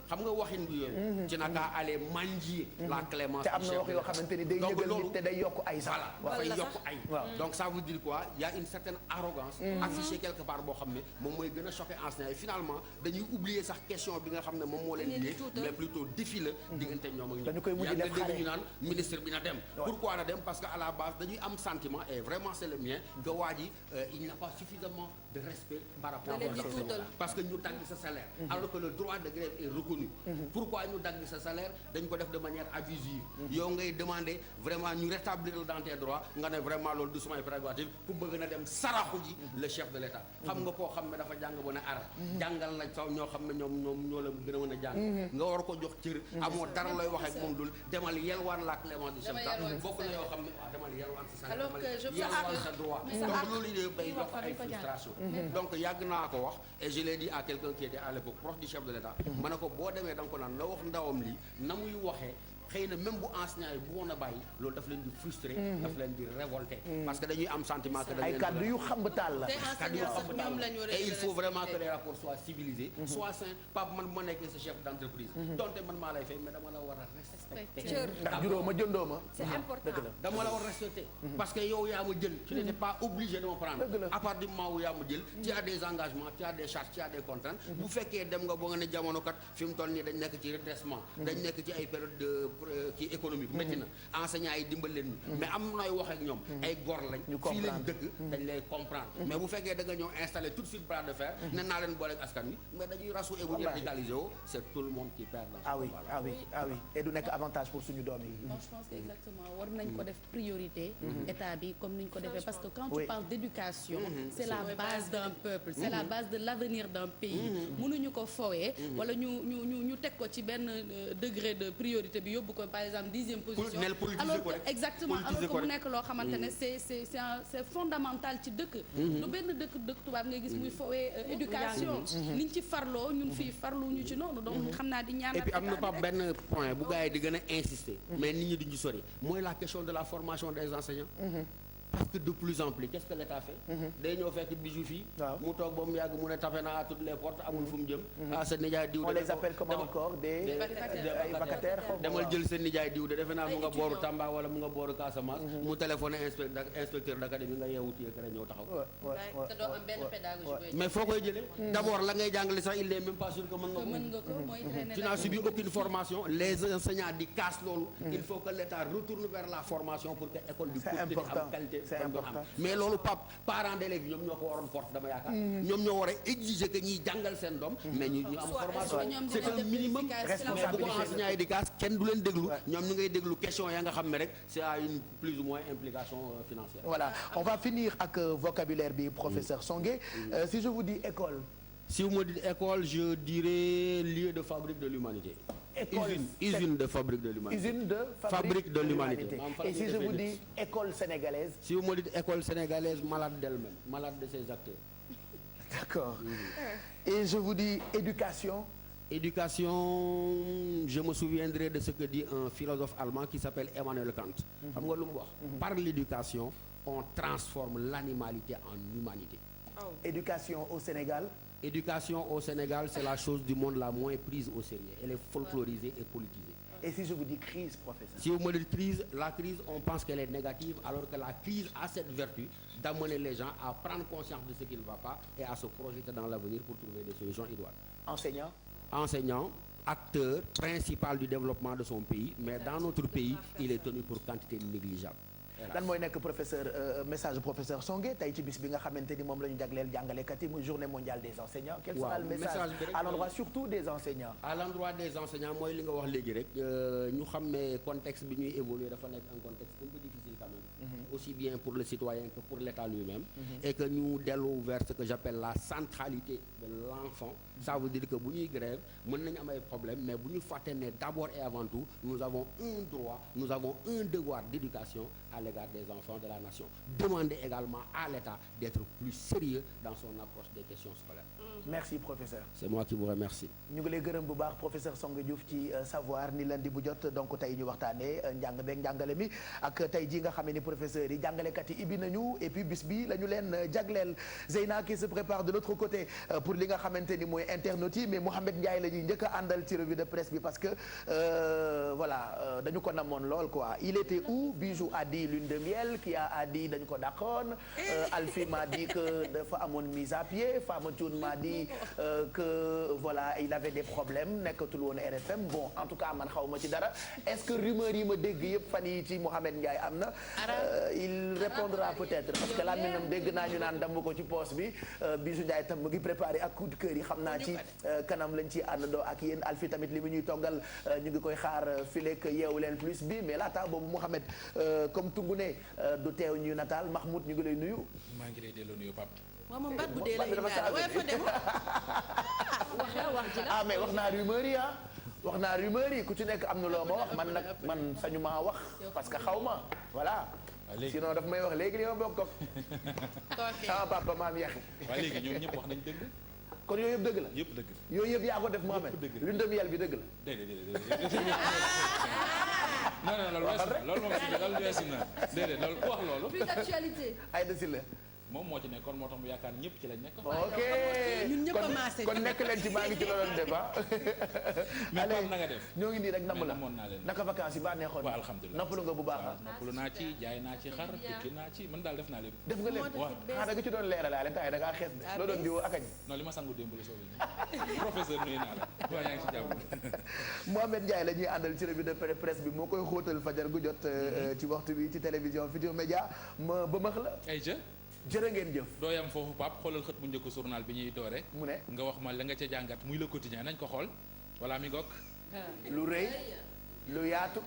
xam nga waxin bi yooyu ci naka aller mendier la clémence te am na wax yoo xamante ni day yëgal nit te day yokk ay sax dafay yokk ay donc ça veut dire quoi il y a une certaine arrogance affichée quelque part boo xam ne moom mooy gën a choquer enseignants yi finalement dañuy oublier sax question bi nga xam ne moom moo leen lié mais plutôt défi la diggante ñoom ak ñoom yaa ngi dégg ñu naan ministre bi na dem pourquoi na dem parce que à la base dañuy am sentiment et vraiment c'est le mien que waa ji il n'a pas suffisamment de respect par rapport parce que ñu dagg sa salaire alors que le droit de grève est reconnu pourquoi ñu dagg sa salaire dañ ko def de manière abusive yow ngay demander vraiment ñu rétablir la dans tes droits nga ne vraiment loolu du sumay prérogative ku bëgg na dem saraxu ji le chef de l'État xam nga koo xam ne dafa jàng ba ne ar jàngal na saw ñoo xam ne ñoom ñoo la gën a mën a jàng nga war ko jox cër amoo dara looy wax ak moom dul demal yelwaan la clémence du chef d'État bokk na yoo xam ne waaw demal yelwaan sa salaire demal yelwaan sa droit donc loolu yëpp day jox ay frustration donc yàgg naa ko wax et je l'ai dit à quelqu'un qui était à l'époque proche du chef de l'État ma ne ko boo demee da nga ko naan la wax ndawam lii na muy waxee xëy na même bu enseignant yi bu woon a bàyyi loolu daf leen di frustré daf leen di révolté parce que dañuy am sentiment que ay kaddu yu xambatal la kaddu yu xambatal et il faut vraiment que les rapports soient civilisés soient sains Pape man bu ma nekkee sa chef d'entreprise donte man maa lay fay mais dama la war a respecter ndax juróo ma jëndoo ma c'est important dama la war a respecter parce que yow yaa ma jël tu n'étais pas obligé de me prendre à partir du moment où yaa ma jël tu as des engagements tu as des charges tu as des contraintes bu fekkee dem nga ba nga ne jamono kat fi mu toll nii dañ nekk ci redressement dañ nekk ci ay période de kii économique métti na enseignants yi dimbal leen mais am nooy wax ak ñoom ay gor lañ fii lañ dëkk dañ lay comprendre mais bu fekkee da nga ñëw installer tout de suite bras de fer ne naa leen boole ak askan wi mais dañuy rasu et bu ñu radicaliser woo c'est tout le monde qui perd dans ah oui et du nekk avantage pour suñu doom yi je pense que exactement war nañ ko def priorité état bi comme ni ñu ko defee parce que quand tu parles d'éducation c'est la base d'un peuple c'est la base de l'avenir d'un pays mënuñu ko fowee wala ñu teg ko ci benn degré de priorité bi yóbbu yóbbu ko par exemple 10e position nel politiser alors ko que rek. exactement alors Politiser que ko mu rek. nekk loo xamante ne c'est fondamental ci dëkk lu benn dëkk tubaab ngay gis muy fowee éducation liñ ci farloo ñun fii farlu ñu ci noonu donc xam naa di ñaanal et puis am na état pas bi rek. benn point bu gars yi di gën a insister mais nit ñi duñu sori mooy la question de la formation des enseignants parce que de plus en plus qu'est-ce que l'État fait day ñëw fekk bijou fii mu toog ba mu yàgg mu ne tapé na à toutes les portes amul fu mu jëm sa nijaay diw on les appelle comment encore des vacataires demal jël seen nijaay diw de defe naa mu nga booru Tamba wala mu nga booru Casamance mu téléphoné inspecteur d'académie nga yeewu téye kër ñëw taxaw te doo am benn pédagogie mais foo koy jëlee d'abord la ngay jàngale sax il n'est même pas sûr que mën nga ko tu n'as subi aucune formation les enseignants di casse loolu il faut que l'État retourne vers la formation pour que école bi continue am qualité c'est important mais loolu parents d'élèves ñoom ñoo ko waroon porte dama yaakaar ñoom ñoo war a exiger que ñuy jàngal seen doom mais ñu am formation c'est un minimum mais bu ko enseignant yi di casse kenn du leen déglu ñoom ñu ngay déglu question ya nga xam ne rek c'est à une plus ou moins implication financière. Voilà, on va finir ak vocabulaire bi professeur Songué. Si je vous dis école. Si vous me dites école, je dirais lieu de fabrique de l'humanité. Usine de fabrique de l'humanité. Usine de fabrique de l'humanité. Et si je vous dis école sénégalaise. Si vous me dites école sénégalaise, malade d'elle-même, malade de ses acteurs. D'accord. Et je vous dis éducation. Éducation, je me souviendrai de ce que dit un philosophe allemand qui s'appelle Emmanuel Kant. Xam nga lu mu wax? Par l'éducation, on transforme l'animalité en humanité. Éducation au Sénégal. Éducation au Sénégal, c'est la chose du monde la moins prise au sérieux. Elle est folklorisée et politisée. Et si je vous dis crise, professeur? Si vous me dites crise, la crise, on pense qu'elle est négative, alors que la crise a cette vertu d'amener les gens à prendre conscience de ce qui ne va pas et à se projeter dans l'avenir pour trouver des solutions idoines. Enseignant, acteur principal du développement de son pays, mais dans notre pays, il est tenu pour quantité négligeable. lan mooy nekk professeur message professeur Songué tey ci bis bi nga xamante ni moom la ñu jagleel jàngalekat yi muy journée mondiale des enseignants. Quel sera le message à l'endroit surtout des enseignants. À l'endroit des enseignants mooy li nga wax léegi rek ñu xam ne contexte bi ñuy évoluer dafa nekk un contexte un peu difficile quand même. Aussi bien pour le citoyen que pour l'État lui-même. Et que ñu dellu vers ce que j'appelle la centralité de l'enfant. Ça veut dire que bu ñuy grève mën nañu am ay problèmes mais bu ñu fàtte ne d'abord et avant tout nous avons un droit, nous avons un devoir d'éducation à l'égard des enfants de la nation. Demander également à l'État d'être plus sérieux dans son approche des questions scolaires. Merci professeur. C'est moi qui vous remercie. ñu ngi lay gërëm bu baax professeur Songué Diouf ci savoir ni lundi bu jot donc tey ñu waxtaanee njàng beeg njàngale mi ak tey jii nga xam ne ni professeurs yi jàngalekat yi ibbi nañu et puis bis bi la ñu leen jagleel Zeyna qui se prépare de l'autre côté pour li nga xamante ni mooy internautes yi mais Mouhamed Ndiaye la ñuy njëkk a àndal ci revue de presse bi parce que voilà dañu ko namoon lool quoi il était où Bijou a dit lune de miel qui a dit dañu ko dàqoon Alfie m'a dit que dafa amoon mise à pied Fama Thioune m'a dit que voilà il avait des problèmes nekkatul woon RFM bon en tout cas man xaw ma ci dara est-ce que rumeur yi ma dégg yëpp fan yi ci Mouhamed Ndiaye am na il répondra peut-être parce que la minam dégg naa ñu naan damb ko ci poste bi Bijou Ndiaye tam mu ngi préparé ak coup de cœur yi xam naa ci kanam lañ ci àndandoo ak yéen Alfie tamit li mu ñuy toggal ñu ngi koy xaar fileek yeewu leen plus bi mais laata boobu Mouhamed comme tungu ne du teew ñu nataal Mahmoud ñu ngi lay nuyu. maa ngi lay delloo nuyu Pape. waaw moom baat bu dee la indaale waaye fa dem. ah mais wax naa rumeur yi wax naa rumeur yi ku ci nekk am na loo ma wax man nag man sañu maa wax parce que xaw ma voilà. sinon daf may wax léegi li ma bokk ko. sama papa maam yaxi. waaw léegi ñoom ñëpp wax nañ dëgg. kon yooyu yëpp dëgg la. yëpp dëgg. yooyu yëpp yaa ko def Mohamed. lune de miel bi dëgg la. déedéet non loolu weesu na déedéet loolu ku wax loolu. plus d'actualité. Aïda Sylla moom moo ci nekkoon moo tax mu yaakaar ñëpp ci lañ nekk. ok ñun ñëpp a maase kon nekk leen ci maa ngi ci loolu débat. mais Pape na nga def. ñoo ngi nii rek namm la namoon naa leen. naka vacances yi ba neexoon. waaw alhamdulilah noppalu nga bu baax waaw noppalu naa ci jaay naa ci xar tukki naa ci man daal def naa lépp. def nga lépp waaw xanaa da nga ci doon leeralaale temps yi da ngaa xees de loo doon diwoo akañ. non li ma sangu démb la soobee professeur nuyu naa la waaw yaa ngi ci jàmm. Mohamed Ndiaye la ñuy àndal ci revue de presse bi moo koy xóotal fajar gu jot ci waxtu bi ci télévision Futurs Médias ma bëmax la ay jërë ngeen jëf. doo yam foofu Pape xoolal xët bu njëkk journal bi ñuy doore mu ne nga wax ma la nga ca jàngat muy le quotidien nañ ko xool voilà mi ngoog. lu rëy lu yaatu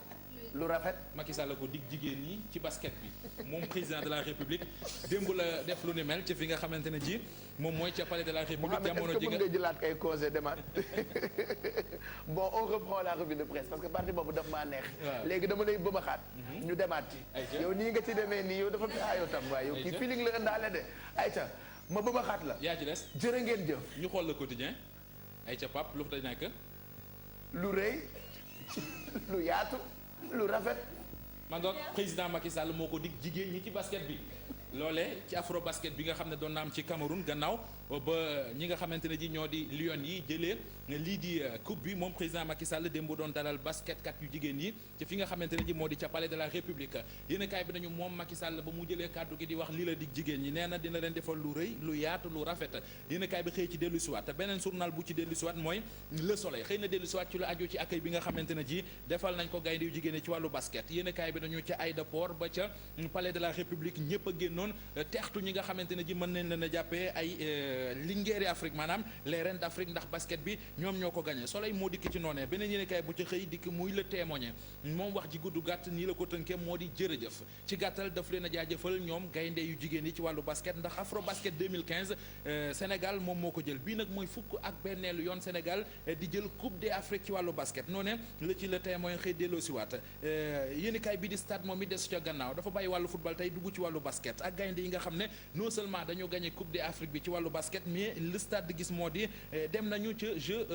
lu rafet. Macky Sall ko dig jigéen ñi ci basket bi moom président de la République démb la def lu ni mel ci fi nga xamante ne ji moom mooy ca palais de la République. jamono ji nga jëlaat kay cause demaat bon on reprend la revue de presse parce que partie boobu daf maa neex. léegi dama lay bëma xaat. ñu demaat ci. yow nii nga ci demee nii yow dafa yow tam waaye yow kii feeling la ëndaale de ayca ma bëma xaat la. yaa ci des jërë ngeen jëf. ñu xool le quotidien ayca Pape lu fa nekk. lu rëy lu yaatu. lu rafet. ma nga président Macky Sall moo ko dig jigéen ñi ci basket bi loolee ci afro basket bi nga xam ne doon na am ci Cameroun gannaaw ba ñi nga xamante ne ji ñoo di Lions yi jëlee lii di coupe bi moom président Macky Sall démb doon dalal basketkat yu jigéen yi ci fi nga xamante ne ji moo di ca palais de la République yéen kaay bi nañu moom Macky Sall ba mu jëlee kàddu gi di wax lii la dig jigéen ñi nee na dina leen defal lu rëy lu yaatu lu rafet yéen kaay bi xëy ci dellu siwaat te beneen journal bu ci dellu siwaat mooy Le Soleil xëy na dellu siwaat ci lu aju ci accueil bi nga xamante ne ji defal nañ ko gaynde yu jigéen ci wàllu basket yéen kaay bi nañu ca aéroport ba ca palais de la République ñëpp a génnoon teextu ñi nga xamante ne ji mën nañ leen a jàppee ay lingeeri Afrique maanaam les reines d'Afrique ndax basket bi ñoom ñoo ko gagné Soleil moo dikk ci noonee beneen yéenekaay bu ci xëy dikk muy Le Témoin moom wax ji gudd gàtt nii la ko tënkee moo di jërëjëf ci gàttal daf leen a jaajëfal ñoom gaynde yu jigéen yi ci wàllu basket ndax Afro Basket 2015 Sénégal moom moo ko jël bii nag mooy fukk ak benneelu yoon Sénégal di jël Coupe d'Afrique ci wàllu basket noonee la ci Le Témoin xëy delloo si waat yéenekaay bi di stade moom mi des ca gannaaw dafa bàyyi wàllu football tey dugg ci wàllu basket ak gaynde yi nga xam ne non seulement dañoo gagné Coupe d'Afrique bi ci wàllu basket mais le stade gis moo di dem nañu ca Jeux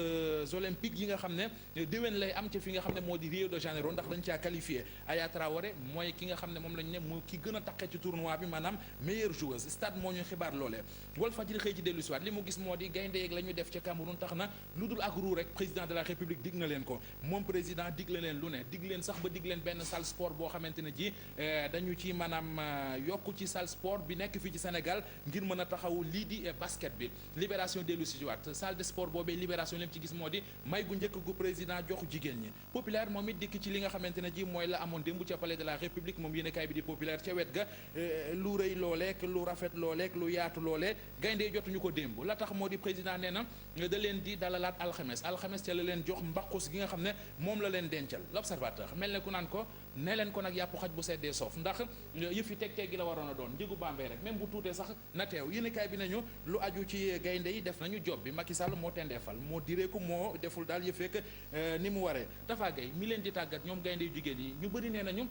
olympiques yi nga xam ne déwén lay am ca fi nga xam ne moo di Rio de Janeiro ndax dañ caa qualifié Aya Traoré mooy ki nga xam ne moom lañ ne moo ki gën a taqee ci tournoi bi maanaam meilleure joueuse stade moo ñu xibaar loolee Walfadjri xëy ci dellu si waat li mu gis moo di gaynde yeeg la ñu def ca Cameroun tax na lu dul ak ruu rek président de la République dig na leen ko moom président dig la leen lu ne dig leen sax ba dig leen benn salle sport boo xamante ne ji dañu ci maanaam yokku ci salle sport bi nekk fii ci Sénégal ngir mën a taxaw lii di basket bi libération dellu si waat salle de sport boobee libération lim ci gis moo di may gu njëkk gu président jox jigéen ñi populaire moom it dikk ci li nga xamante ne ji mooy la amoon démb ca palais de la République moom yéenekaay bi di populaire ca wet ga lu rëy looleek lu rafet looleek lu yaatu loolee gayndee jotuñu ko démb la tax moo di président nee na da leen di dalalaat alxames ca la leen jox mbaqus gi nga xam ne moom la leen dencal l'observateur mel ne ku naan ko ne leen ko nag yàpp xaj bu seddee soof ndax yëf yi teg gi la waroon a doon njëgu Bambey rek même bu tuutee sax na teew yéenekaay bi nañu lu aju ci gaynde yi def nañu job bi Macky Sall moo tendeefal moo direeku moo deful daal yëfeek ni mu waree Tafa Gueye mi leen di tàggat ñoom gaynde yu jigéen yi ñu bëri nee nañu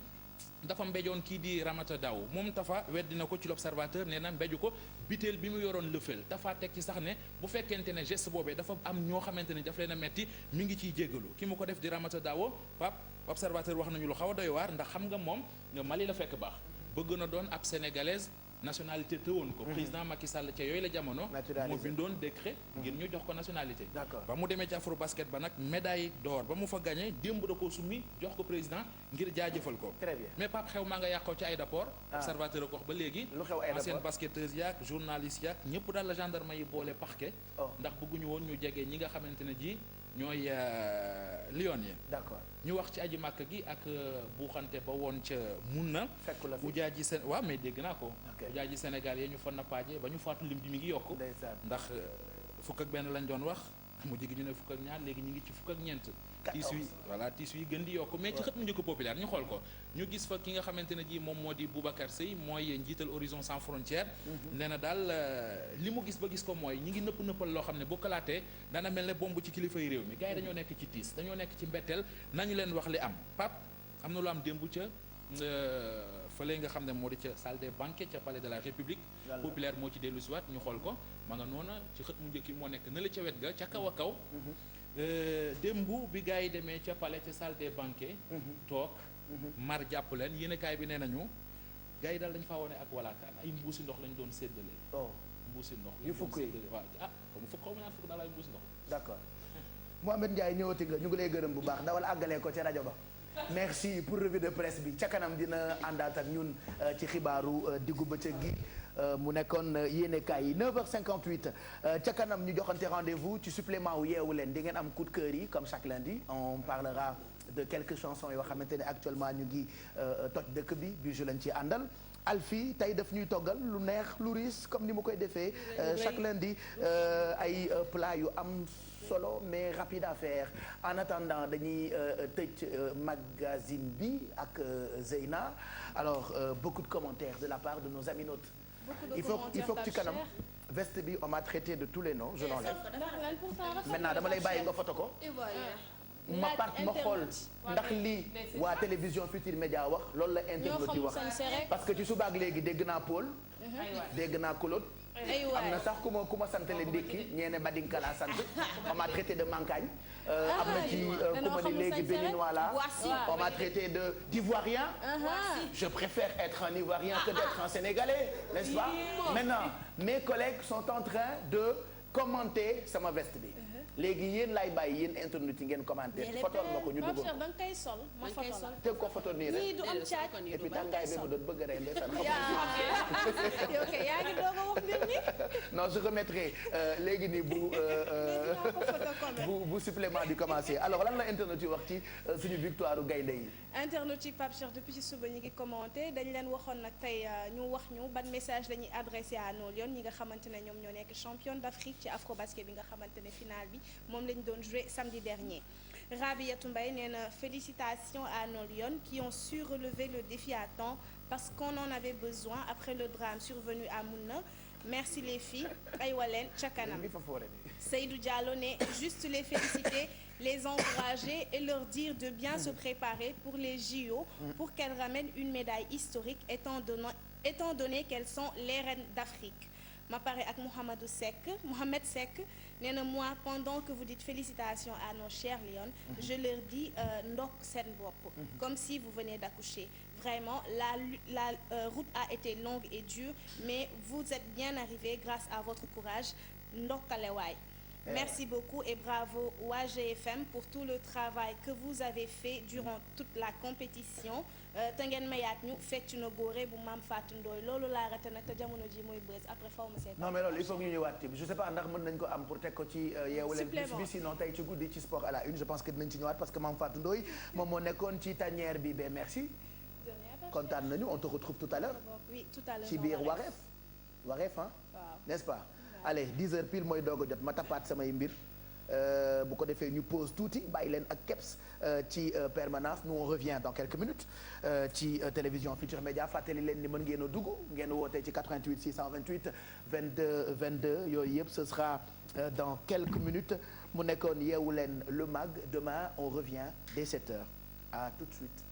dafa mbejoon kii di Ramata Daw moom Tafa weddi na ko ci l'observateur nee na mbeju ko biteel bi mu yoroon lëfel Tafa teg ci sax ne bu fekkente ne geste boobee dafa am ñoo xamante ne daf leen a metti mi ngi ciy jéggalu ki mu ko def di Ramata Daw Pape observateur wax nañu lu xaw a doy waar ndax xam nga moom Mali la fekk baax bëgg na doon ab sénégalaise nationalité tëwoon ko président Macky Sall ca yooyu la jamono moo bindoon décret ngir ñu jox ko nationalité ba mu demee ci afro basket ba nag médaille d'or ba mu fa gagné démb da ko summi jox ko président ngir jaajëfal ko très bien mais Pape xew maa nga yàqoo ci aéroport observateur a ko wax ba léegi ancienne basketteuse yaak journaliste yaak ñëpp daal la gendarme yi boole parquet ndax bëgguñu woon ñu jege ñi nga xamante ne ji ñooy Lions yi d'accord ñu wax ci aji màkk gi ak buuxante ba woon ca mun na bu jaaji seen waaw mais dégg naa ko bu jaaji Sénégal yi ñu fa nappaaje ba ñu faatu lim bi mi ngi yokk ndax fukk ak benn lañ doon wax mu jigi ñu ne fukk ak ñaar léegi ñu ngi ci fukk ak ñeent tiis yi gën di yokk mais ci xët mu njëkk populaire ñu xool ko ñu gis fa ki nga xamante ne ji moom moo di Boubacar Seye mooy njiital Horizon Sans Frontières nee na daal li mu gis ba gis ko mooy ñi ngi nëppal loo xam ne bu kalaatee dana mel ne bomb ci kilifay réew mi gars yi dañoo nekk ci tiis dañoo nekk ci mbetteel nañu leen wax li am Pape am na lu am démb ca fële nga xam ne moo di ca salle des banquets ca palais de la République populaire moo ci dellu siwaat ñu xool ko ma nga noona ci xët mu njëkk moo nekk na la ca wet ga ca kaw a kaw démb bi gars yi demee ca palais ca salle des banquets toog mar jàpp leen yéenekaay bi nee nañu gars yi daal dañ faa wone ak walaakaan ay mbuusi ndox lañ doon séddale mbuusi ndox lañ doon séddale waaw mu fukk xaw ma ñaar fukk daal ay mbuusi ndox d'accord Mohamed Ndiaye ñëwati nga ñu ngi lay gërëm bu baax dawal àggalee ko ca rajo ba merci pour revue de presse bi ca kanam dina àndaat ak ñun ci xibaaru diggu bëccëg gi mu nekkoon yéenekaay yi 9h58 ca kanam ñu joxante rendez-vous ci supplément wu yeewu leen di ngeen am coup de cœur yi comme chaque lundi on parlera de quelques chansons yoo xamante ne actuellement ñu ngi toj dëkk bi Bijou lañ ci àndal Alfie tey daf ñuy toggal lu neex lu riche comme ni mu koy defee chaque lundi ay plat yu am solo mais rapide à faire en attendant dañuy tëj magazine bi ak Zeyna alors beaucoup de commentaires de la part de nos aminautes. Il faut que ci kanam veste bi on m'a traité de tous les noms je l'enlève. Maintenant dama lay bàyyi nga photo ko. ma part ma xool ndax lii waa télévision Futurs Médias wax loolu la internet yi wax parce que ci subaak léegi dégg naa Paul dégg naa Claude am na sax ku ma sant le ndékki ñeene Badinka laa sant on m'a traité de Mankagne am na ci ku ma ni léegi béninois la on m'a traité de d'ivoirien je préfère être un ivoirien que d'être un sénégalais n'est-ce pas maintenant mes collègues sont en train de commenter sama veste bi léegi yéen laay bàyyi yéen internet yi ngeen commenté photo ma ko ñu dugg da nga koy sol ma photo la teg ko photo nii rek du am caaj et puis tàngaay bi ma doon bëgg a rey ndeysaan yow kay yaa ngi doog a wax mbir mi non je remettrai léegi nii bu supplément di commencé alors lan la internet yi wax ci suñu victoire gaynde yi internet yi Pape Cheikh depuis ci suba ñi ngi commenté dañ leen waxoon nag tey ñu wax ñu ban message lañuy adressé à nos Lions ñi nga xamante ne ñoom ñoo nekk championne d'Afrique ci Afrobasket bi nga xamante ne finale bi moom lañ doon joué samedi dernier Rabiatou Mbaye nee na félicitations à nos Lions qui ont su relever le défi à temps parce qu'on en avait besoin après le drame survenu à Mouna merci les filles aywa leen ca kanam Seydou Diallo ne juste les féliciter les encourager et leur dire de bien se préparer pour les JO pour qu'elles ramènent une médaille historique étant donné qu'elles sont les reines d'Afrique ma pare ak Mohamed Seck nee na moi pendant que vous dites félicitations à nos chers Lions je leur dis ndokk seen bopp comme si vous venez d'accoucher vraiment la route a été longue et dure mais vous êtes bien arrivés grâce à votre courage ndokkale waay merci beaucoup et bravo waa GFM pour tout le travail que vous avez fait durant toute la compétition te ngeen mayaat ñu fecc na góore bu Mame Fatou Ndoye loolu laa rate nag te jamono ji mooy buzz après faw ma seet non mais loolu il faut que ñu ñëwaat je sais pas ndax mën nañ ko am pour teg ko ci yeewu leen plus bi sinon tey ci guddi ci sport à la une je pense que dinañ ci ñëwaat parce que Mame Fatou Ndoye moom moo nekkoon ci tanière bi ba merci kontaan nañu on te retrouve tout à l'heure oui tout à l'heure ci biir Wareef hein n'est-ce pas allez 10h pile mooy doog a jot ma tapaat samay mbir bu ko defee ñu pause tuuti bàyyi leen ak keps ci permanence nous on revient dans quelques minutes ci télévision Futurs Médias fàttali leen ni mën ngeen a dugg ngeen wootee ci 88 628 22 22 yooyu yëpp ce sera dans quelques minutes mu nekkoon yeewu leen le mag demain on revient dès 7h à tout de suite